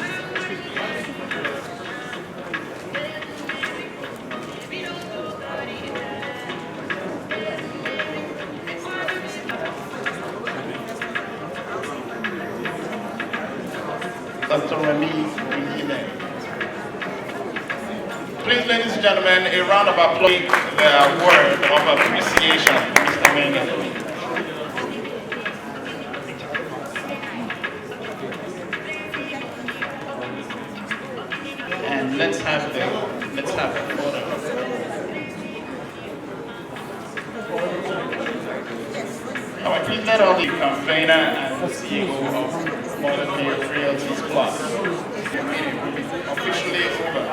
Remy Uyine. Please, ladies and gentlemen, a round of applause, the word of appreciation, Mr. Mene. And let's have the photo. All right, please let all the campaigner and the CEO of Mope Realties Plus. The meeting will be officially over,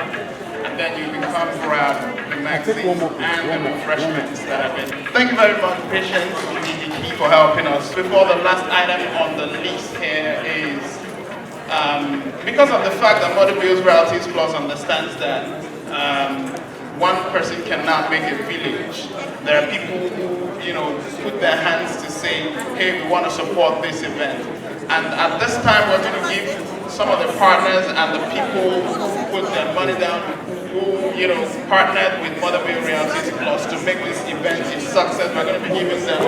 and then you can come grab the magazines and the refreshments that have been. Thank you very much, Patience, DDK, for helping us. Before the last item on the list here is, because of the fact that Mope Realties Plus understands that one person cannot make a village. There are people who, put their hands to say, hey, we want to support this event. And at this time, we're going to give some of the partners and the people who put their money down, who, partnered with Mope Realties Plus to make this event a success. We're going to be giving them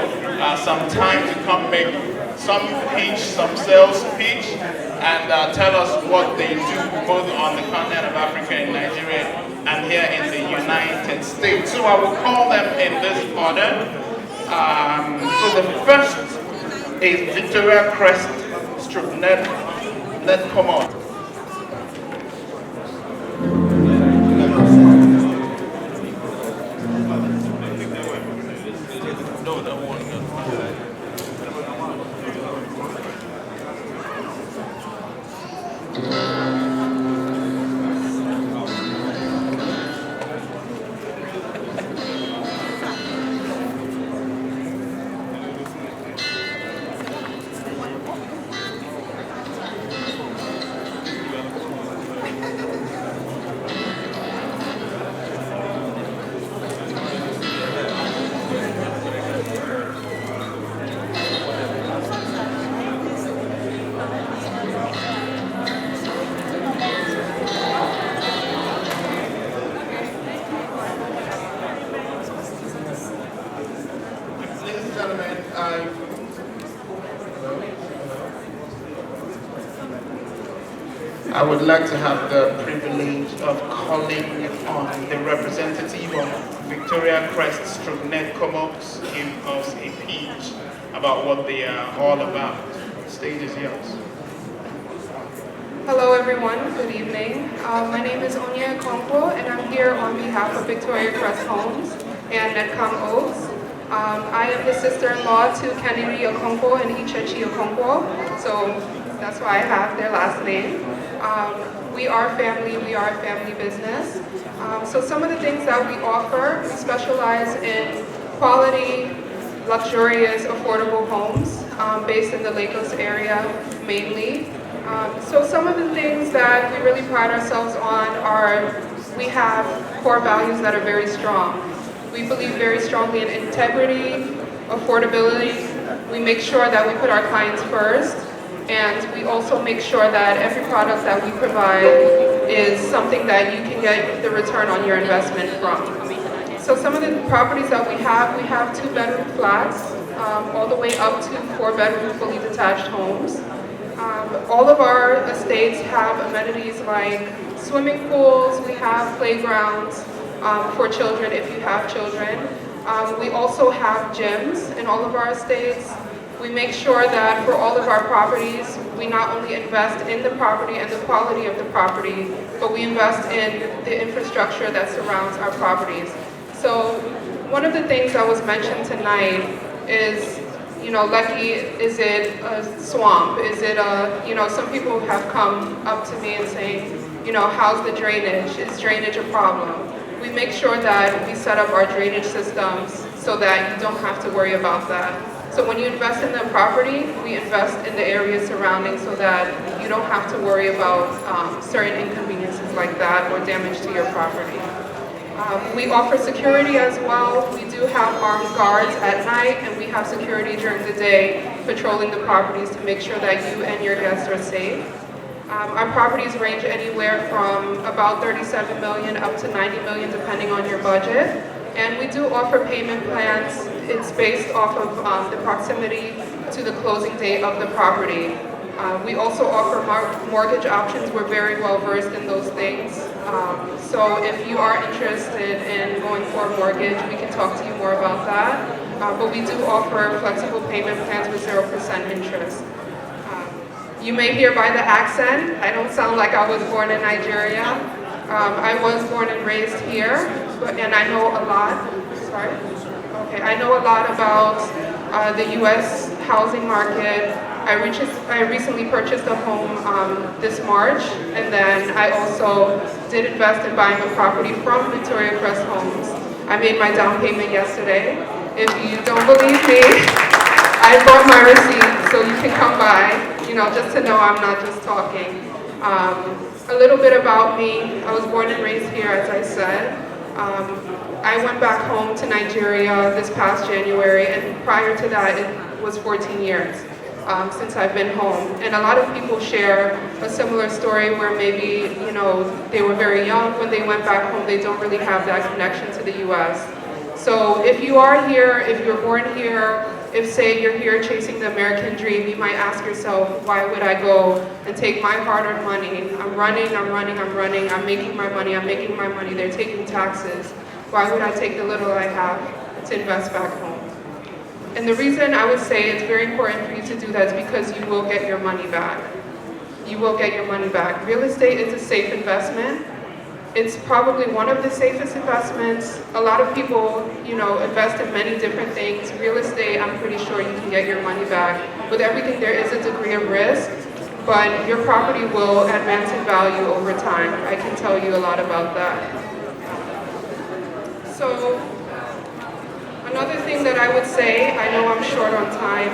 some time to come make some sales pitch, and tell us what they do both on the continent of Africa and Nigeria and here in the United States. So I will call them in this order. So the first is Victoria Crest Net come on. I would like to have the privilege of calling on the representative of Victoria Crest Net come up to give us a pitch about what they are all about. The stage is yours. Hello everyone, good evening. My name is Onya Okonkwo and I'm here on behalf of Victoria Crest Homes and Netcom Oaks. I am the sister-in-law to Kennedy Okonkwo and Ichechi Okonkwo, so that's why I have their last name. We are family, we are a family business. So some of the things that we offer, we specialize in quality, luxurious, affordable homes based in the Lagos area mainly. So some of the things that we really pride ourselves on are we have core values that are very strong. We believe very strongly in integrity, affordability. We make sure that we put our clients first. And we also make sure that every product that we provide is something that you can get the return on your investment from. So some of the properties that we have 2-bedroom flats, all the way up to 4-bedroom fully detached homes. All of our estates have amenities like swimming pools, we have playgrounds for children if you have children. We also have gyms in all of our estates. We make sure that for all of our properties, we not only invest in the property and the quality of the property, but we invest in the infrastructure that surrounds our properties. So one of the things that was mentioned tonight is, Lucky, is it a swamp? Is it some people have come up to me and saying, how's the drainage? Is drainage a problem? We make sure that we set up our drainage systems so that you don't have to worry about that. So when you invest in the property, we invest in the areas surrounding so that you don't have to worry about certain inconveniences like that or damage to your property. We offer security as well. We do have armed guards at night and we have security during the day patrolling the properties to make sure that you and your guests are safe. Our properties range anywhere from about 37 million up to 90 million depending on your budget. And we do offer payment plans. It's based off of the proximity to the closing date of the property. We also offer mortgage options. We're very well versed in those things. So if you are interested in going for a mortgage, we can talk to you more about that. But we do offer flexible payment plans with 0% interest. You may hear by the accent, I don't sound like I was born in Nigeria. I was born and raised here, and I know a lot. Sorry? Okay, I know a lot about the U.S. housing market. I recently purchased a home this March, and then I also did invest in buying a property from Victoria Crest Homes. I made my down payment yesterday. If you don't believe me, I brought my receipt, so you can come by, just to know I'm not just talking. A little bit about me. I was born and raised here, as I said. I went back home to Nigeria this past January, and prior to that, it was 14 years since I've been home. And a lot of people share a similar story where maybe, they were very young when they went back home, they don't really have that connection to the U.S. So if you are here, if you're born here, if say you're here chasing the American dream, you might ask yourself, why would I go and take my hard-earned money? I'm making my money, they're taking taxes. Why would I take the little I have to invest back home? And the reason I would say it's very important for you to do that is because you will get your money back. You will get your money back. Real estate is a safe investment. It's probably one of the safest investments. A lot of people, invest in many different things. Real estate, I'm pretty sure you can get your money back. With everything, there is a degree of risk, but your property will advance in value over time. I can tell you a lot about that. So, another thing that I would say, I know I'm short on time,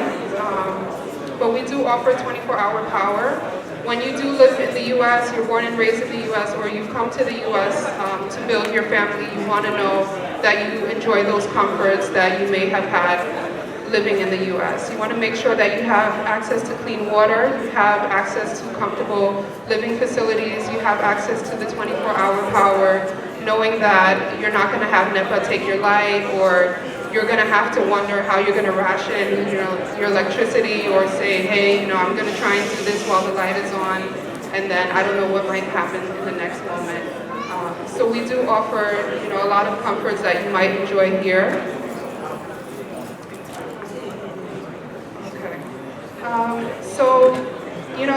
but we do offer 24-hour power. When you do live in the U.S., you're born and raised in the U.S., or you've come to the U.S. To build your family, you want to know that you enjoy those comforts that you may have had living in the U.S. You want to make sure that you have access to clean water, you have access to comfortable living facilities, you have access to the 24-hour power, knowing that you're not going to have NEPA take your light, or you're going to have to wonder how you're going to ration your electricity, or say, hey, I'm going to try and do this while the light is on, and then I don't know what might happen in the next moment. So we do offer a lot of comforts that you might enjoy here. Okay.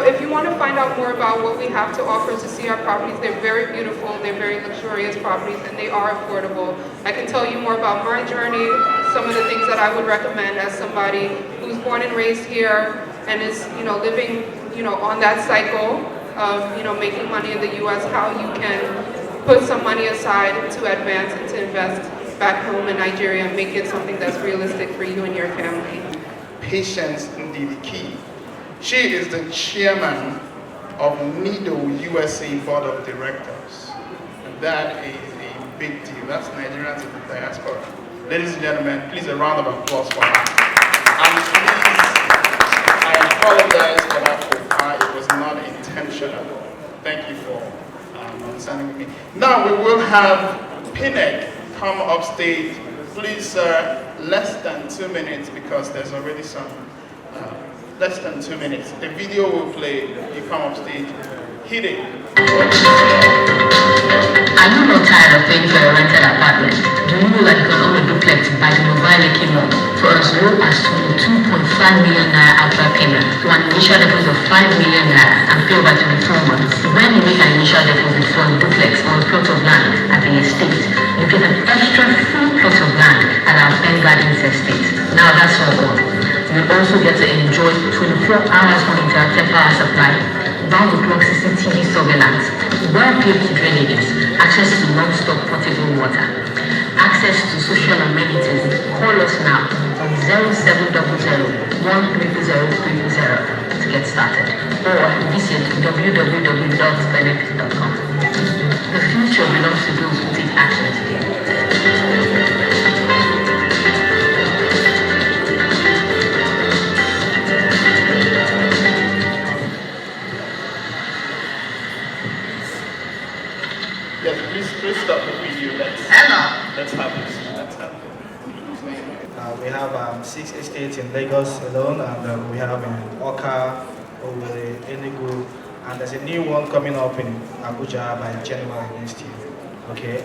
If you want to find out more about what we have to offer to see our properties, they're very beautiful, they're very luxurious properties, and they are affordable. I can tell you more about my journey, some of the things that I would recommend as somebody who's born and raised here and is, living, on that cycle of, making money in the U.S., how you can put some money aside to advance and to invest back home in Nigeria and make it something that's realistic for you and your family. Patience indeed key. She is the chairman of NIDO USA Board of Directors. And that is a big deal. That's Nigerians in the diaspora. Ladies and gentlemen, please a round of applause for her. And please, I apologize for that faux It was not intentional. Thank you for understanding with me. Now we will have Pinnock come upstage. Please, sir, less than 2 minutes because there's already some. Less than 2 minutes. The video will play. You come up stage. Hit it. Are you not tired of paying for a rented apartment? Do you know that you can own a duplex by the mobile Mope for as low as 22.5 million naira after payment to an initial deposit of 5 million naira and pay over 24 months? When you make an initial deposit for a duplex or a plot of land at the estate, you get an extra free plot of land at our Ben Gardens estate. Now that's all gone. You also get to enjoy 24 hours uninterrupted power supply, round-the-clock CCTV surveillance, well-paved drainages, access to non-stop potable water, access to social amenities. Call us now on 0700 130 to get started, or visit www.benec.com. The future belongs to those who take action today. Please stop the video. Let's have this. We have 6 estates in Lagos alone, and we have in Oka, Owerri, Enugu, and there's a new one coming up in Abuja by January next year. Okay.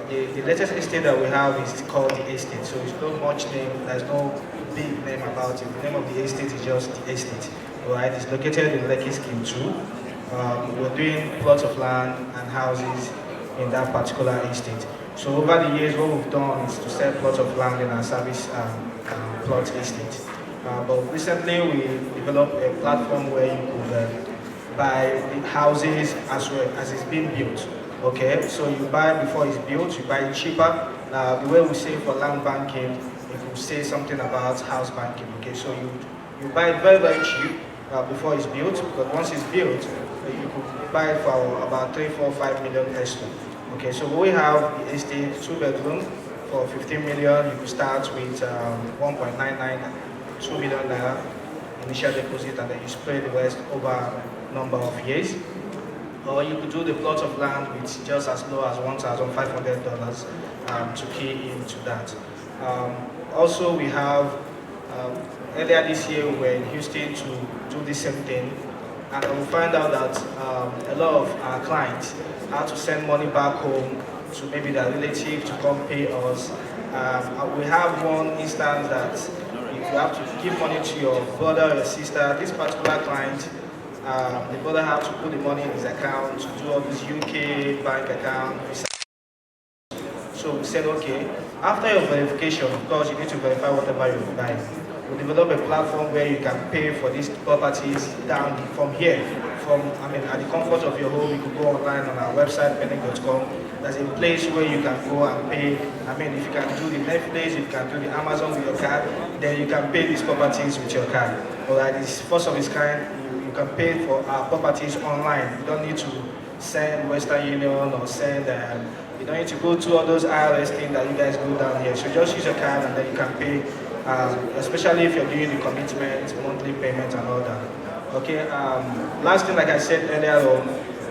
The latest estate that we have is called the estate, so it's not much name, there's no big name about it. The name of the estate is just the estate. Alright, it's located in Lekki Scheme 2. We're doing plots of land and houses in that particular estate. So over the years, what we've done is to sell plots of land in our service plot estate. But recently, we developed a platform where you could buy the houses as well as it's being built. Okay, so you buy before it's built, you buy it cheaper. The way we say for land banking, if we say something about house banking, okay, so you buy it very, very cheap before it's built, because once it's built, you could buy it for about 3, 4, 5 million pesos. Okay, so we have the estate, 2-bedroom for 15 million. You could start with 1.99, 2 million naira initial deposit, and then you spread the rest over a number of years. Or you could do the plot of land with just as low as $1,500 to key into that. Also, we have, earlier this year we were in Houston to do the same thing, and we find out that a lot of our clients had to send money back home to maybe their relative to come pay us. We have one instance that if you have to give money to your brother or your sister, this particular client, the brother had to put the money in his account to do all this UK bank account. So we said, okay, after your verification, of course, you need to verify whatever you're buying. We develop a platform where you can pay for these properties down from here. At the comfort of your home, you could go online on our website, penic.com. There's a place where you can go and pay. If you can do the Netflix, if you can do the Amazon with your card, then you can pay these properties with your card. Alright, it's first of its kind. You can pay for our properties online. You don't need to send Western Union or send, you don't need to go to all those IRS things that you guys go down here. So just use your card and then you can pay, especially if you're doing the commitment, monthly payment and all that. Okay, last thing, like I said earlier on,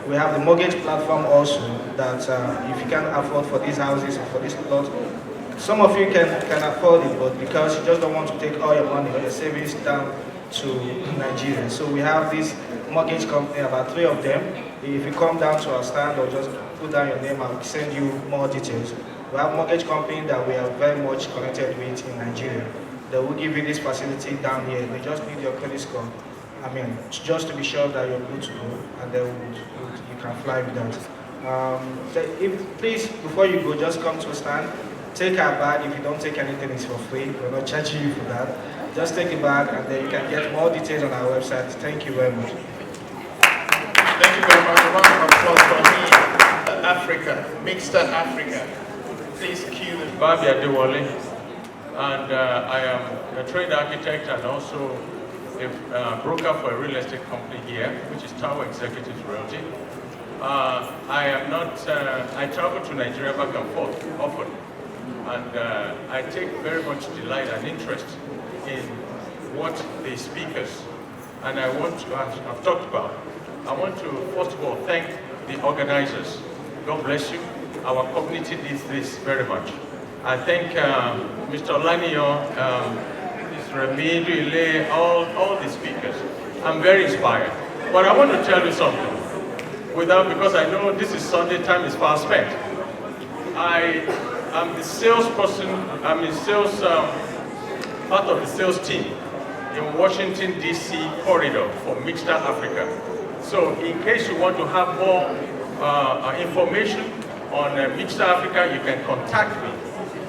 we have the mortgage platform also that if you can't afford for these houses or for this plot, some of you can afford it, but because you just don't want to take all your money or your savings down to Nigeria. So we have this mortgage company, about 3 of them. If you come down to our stand or just put down your name, I'll send you more details. We have mortgage company that we are very much connected with in Nigeria. They will give you this facility down here. They just need your credit score. Just to be sure that you're good to go, and then you can fly with that. Please, before you go, just come to a stand, take our bag. If you don't take anything, it's for free. We're not charging you for that. Just take the bag, and then you can get more details on our website. Thank you very much. Thank you very much. A round of applause for me. Africa, Mixter Africa. Please cue the Babia Dewale, and I am a trained architect and also a broker for a real estate company here, which is Tower Executives Realty. I travel to Nigeria back and forth often, and I take very much delight and interest in what the speakers, and I've talked about. I want to, first of all, thank the organizers. God bless you. Our community needs this very much. I thank Mr. Olaniyan, Remy, all the speakers. I'm very inspired. But I want to tell you something. Because I know this is Sunday, time is far spent. I am the salesperson, I'm in sales, part of the sales team in Washington, D.C. corridor for Mixter Africa. So in case you want to have more information on Mixter Africa, you can contact me.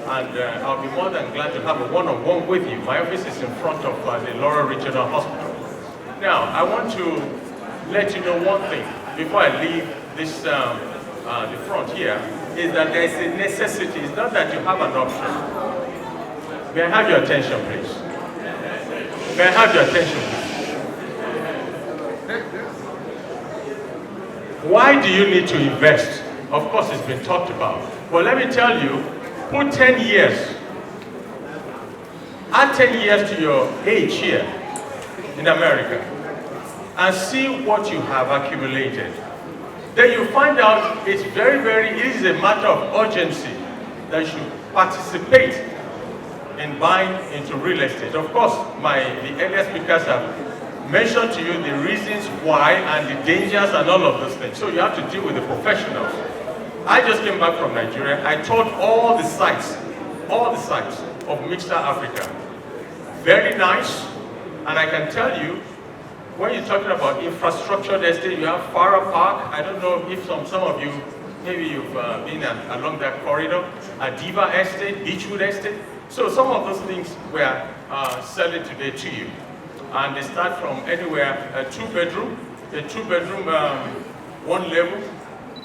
And I'll be more than glad to have a one-on-one with you. My office is in front of the Laurel Regional Hospital. Now, I want to let you know one thing before I leave this, the front here, is that there is a necessity. It's not that you have an option. May I have your attention, please? May I have your attention, please? Why do you need to invest? Of course, it's been talked about. Well, let me tell you, put 10 years, add 10 years to your age here in America, and see what you have accumulated. Then you find out it is a matter of urgency that you should participate in buying into real estate. Of course, the earlier speakers have mention to you the reasons why and the dangers and all of those things. So you have to deal with the professionals. I just came back from Nigeria. I toured all the sites of Mixed Africa. Very nice, and I can tell you, when you're talking about infrastructure estate, you have Farah Park. I don't know if some of you, maybe you've been along that corridor. Adiba Estate, Beechwood Estate. So some of those things we're selling today to you. And they start from anywhere, a two-bedroom, one level,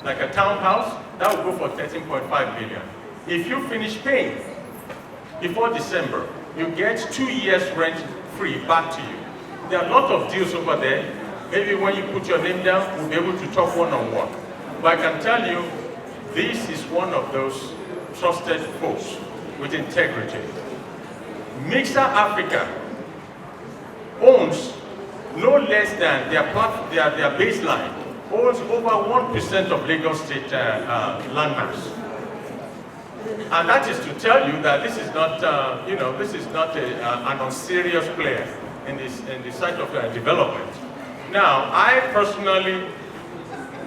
like a townhouse, that will go for 13.5 million. If you finish paying before December, you get 2 years rent free back to you. There are a lot of deals over there. Maybe when you put your name down, we'll be able to talk one-on-one. But I can tell you, this is one of those trusted folks with integrity. Mixed Africa owns no less than their baseline, owns over 1% of Lagos State landmass. And that is to tell you that this is not, this is not an unserious player in the site of development. Now, I personally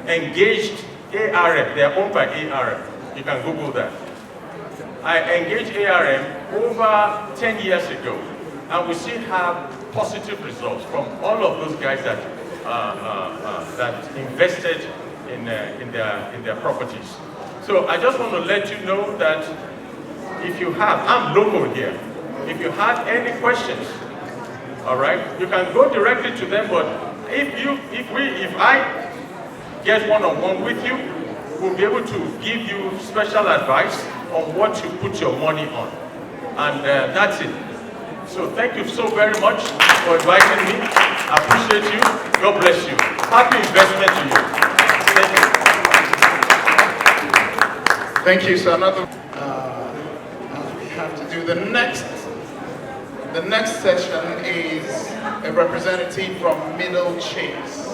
engaged ARM. They are owned by ARM. You can Google that. I engaged ARM over 10 years ago, and we still have positive results from all of those guys that that invested in their properties. So I just want to let you know that if you have, I'm local here. If you have any questions, all right, you can go directly to them. But if I get one-on-one with you, we'll be able to give you special advice on what to put your money on, and that's it. So thank you so very much for inviting me. I appreciate you. God bless you. Happy investment to you. Thank you. Thank you. So another, we have to do the next. The next session is a representative from Middle Chase.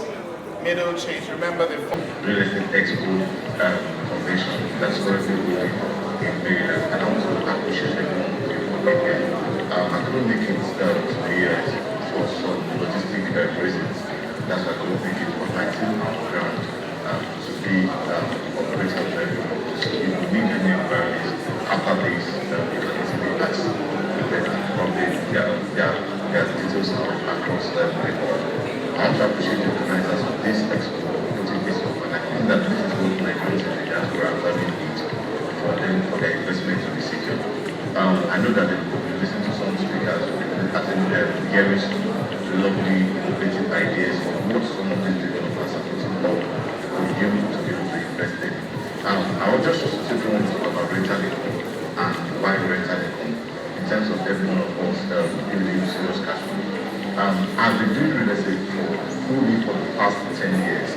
Middle Chase. Remember the Real Estate Expo Foundation. That's where we are in Maryland. And I also appreciate everyone for being here. I couldn't make it today for some logistic reasons. That's why I couldn't make it for my team on the ground to be operator for everyone. So if you need any inquiries after this, you can easily ask from their details across the report. I also appreciate the organizers of this expo putting this up, and I think that this is what Nigerians in the diaspora are having need for them for their investment to be secure. I know that they've been listening to some speakers, hearing lovely, innovative ideas of what some of these developers are putting up to be able to invest in. I would just take one to talk about rental income and why rental income in terms of every one of us building serious cash flow. I've been doing real estate for the past 10 years.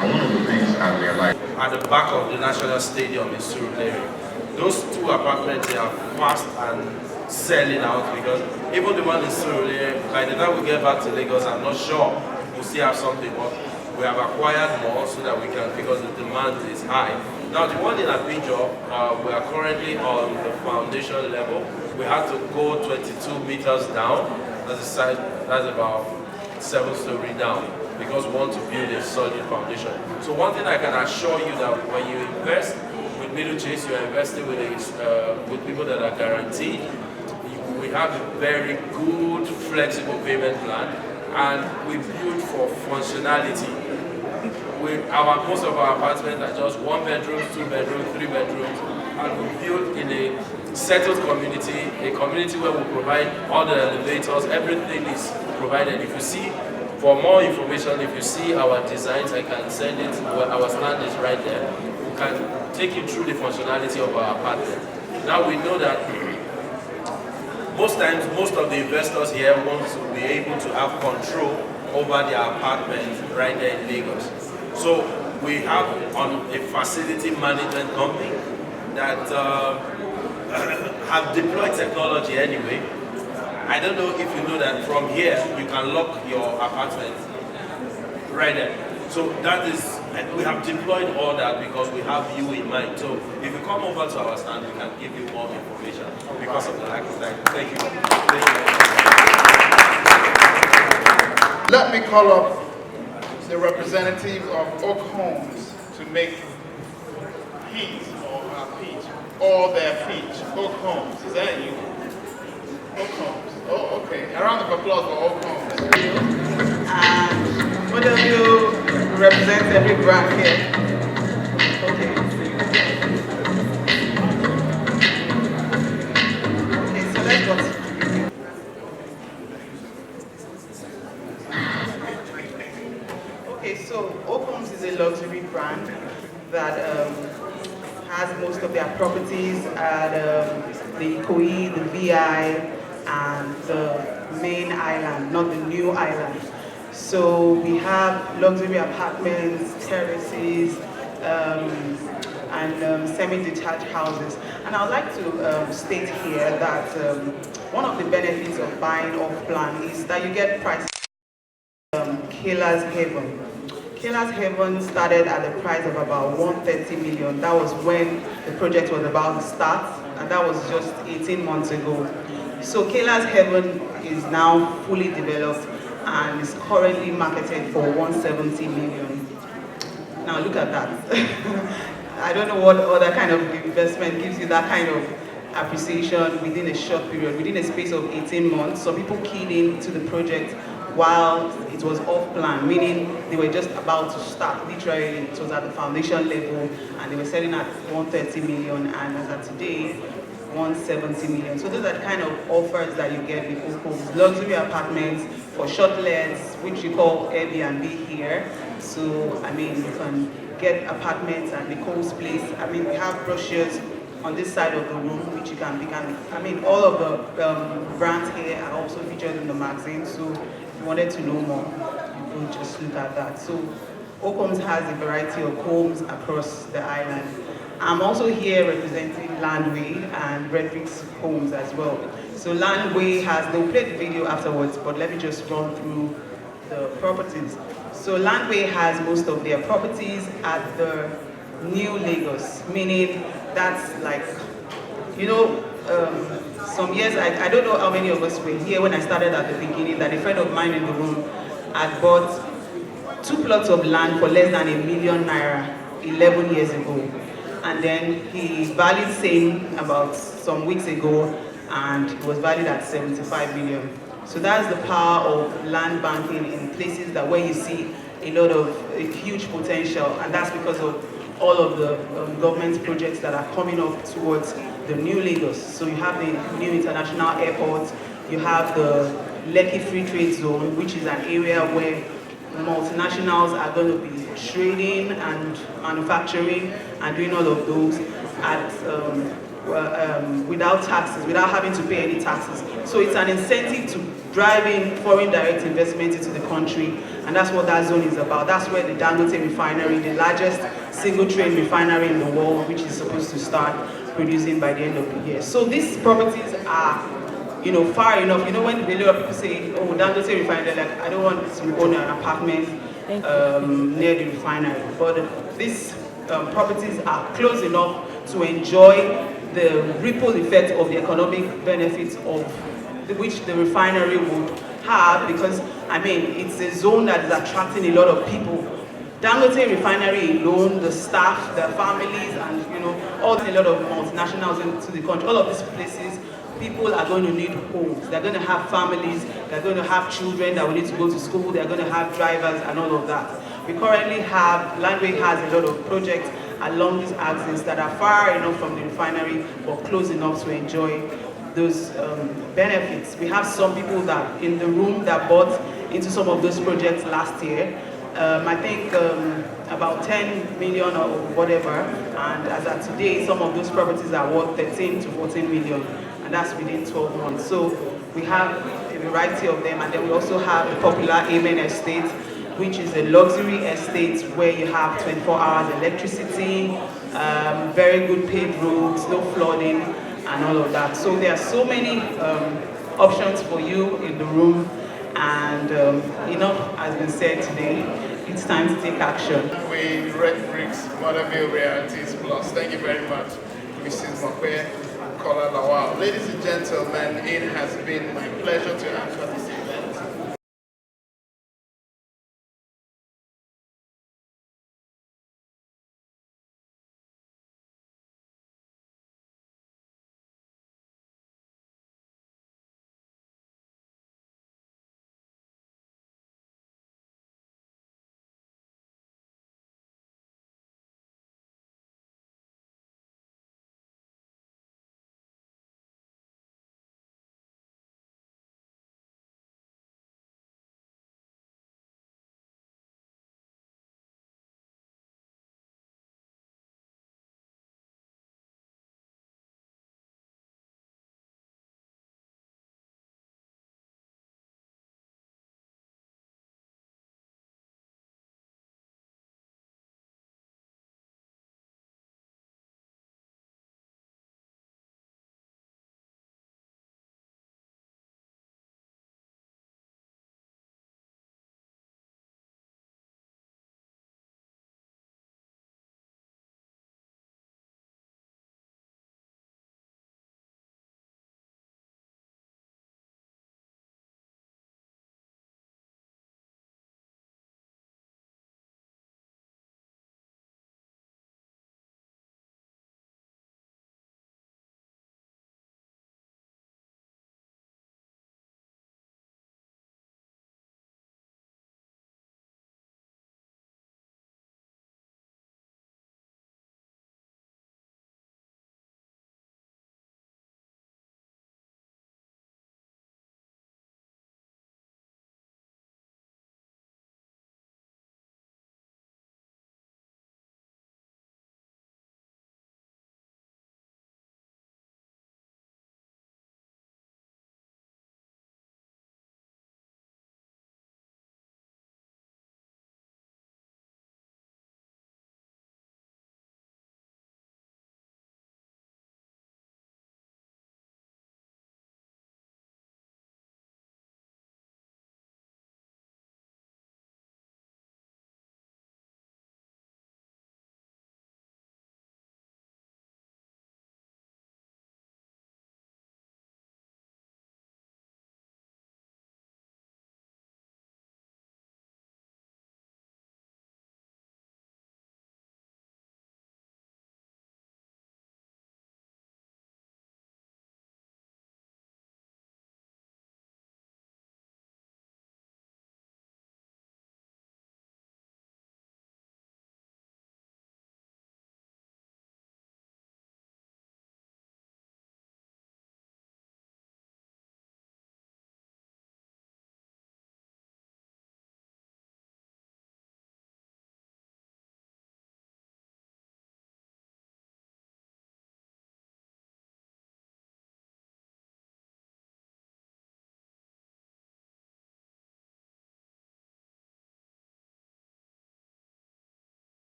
And one of the things I realized at the back of the National Stadium in Surulere, those two apartments, they are fast and selling out, because even the one in Surulere, by the time we get back to Lagos, I'm not sure we'll still have something, but we have acquired more so that we can, because the demand is high. Now the one in Abidjan, we are currently on the foundation level. We had to go 22 meters down. That's a site, that's about 7 stories down, because we want to build a solid foundation. So one thing I can assure you, that when you invest with Middle Chase, you are investing with people that are guaranteed. We have a very good, flexible payment plan, and we build for functionality. Most of our apartments are just 1 bedroom, 2 bedrooms, 3 bedrooms, and we build in a settled community, a community where we provide all the elevators, everything is provided. If you see, for more information, if you see our designs, I can send it, our stand is right there. We can take you through the functionality of our apartment. Now we know that most times, most of the investors here want to be able to have control over their apartment right there in Lagos. So we have a facility management company that have deployed technology anyway. I don't know if you know that from here you can lock your apartment right there. So that is, we have deployed all that because we have you in mind. So if you come over to our stand, we can give you more information because of the lack of time. Thank you. Thank you. Let me call up the representative of Oak Homes to make his or her pitch, or their pitch. Oak Homes, is that you? Oak Homes, oh okay. A round of applause for Oak Homes. And what of you represent every brand here? Okay. Okay, so let's go. Okay, so Oak Homes is a luxury brand that has most of their properties at the Ikoyi, the VI, and the main island, not the new island. So we have luxury apartments, terraces, and semi-detached houses. And I'd like to state here that one of the benefits of buying off-plan is that you get prices. Killer's Haven. Killer's Haven started at the price of about 130 million. That was when the project was about to start, and that was just 18 months ago. So Killer's Haven is now fully developed and is currently marketed for 170 million. Now look at that. I don't know what other kind of investment gives you that kind of appreciation within a short period, within a space of 18 months. So people keyed into the project while it was off plan, meaning they were just about to start, literally. It was at the foundation level and they were selling at 130 million, and as of today, 170 million. So those are the kind of offers that you get with Oak Homes. Luxury apartments for short-lets, which you call Airbnb here. So, I mean, you can get apartments at Nicole's place. I mean, we have brochures on this side of the room, which you can pick. I mean, all of the brands here are also featured in the magazine. So if you wanted to know more, you could just look at that. So Oak Homes has a variety of homes across the island. I'm also here representing Landway and Redrick's Homes as well. So Landway has, they'll play the video afterwards, but let me just run through the properties. So Landway has most of their properties at the New Lagos, meaning that's like, you know, some years, I don't know how many of us were here when I started at the beginning, that a friend of mine in the room had bought 2 plots of land for less than ₦1 million 11 years ago. And then he valued same about some weeks ago, and it was valued at 75 million. So that's the power of land banking in places that where you see a lot of huge potential, and that's because of all of the government projects that are coming up towards the New Lagos. So you have the new international airport, you have the Lekki Free Trade Zone, which is an area where multinationals are going to be trading and manufacturing and doing all of those at without taxes, without having to pay any taxes. So it's an incentive to drive in foreign direct investment into the country, and that's what that zone is about. That's where the Dangote refinery, the largest single train refinery in the world, which is supposed to start producing by the end of the year. So these properties are, you know, far enough. You know, when a lot of people say, oh, Dangote refinery, like, I don't want to own an apartment near the refinery. But these properties are close enough to enjoy the ripple effect of the economic benefits of which the refinery would have, because, I mean, it's a zone that is attracting a lot of people. Dangote refinery alone, the staff, the families, and, you know, a lot of multinationals into the country, all of these places, people are going to need homes. They're going to have families, they're going to have children that will need to go to school, they're going to have drivers and all of that. We currently have, Landway has a lot of projects along these axes that are far enough from the refinery but close enough to enjoy those benefits. We have some people that in the room that bought into some of those projects last year. I think about 10 million or whatever, and as of today, some of those properties are worth 13 to 14 million, and that's within 12 months. So we have a variety of them, and then we also have the popular Amen Estate, which is a luxury estate where you have 24 hours electricity, very good paved roads, no flooding, and all of that. So there are so many options for you in the room, and enough has been said today. It's time to take action. With Red Bricks, Motherville Realities Plus. Thank you very much, Mrs. Mope, Kola Lawal. Ladies and gentlemen, it has been my pleasure to answer this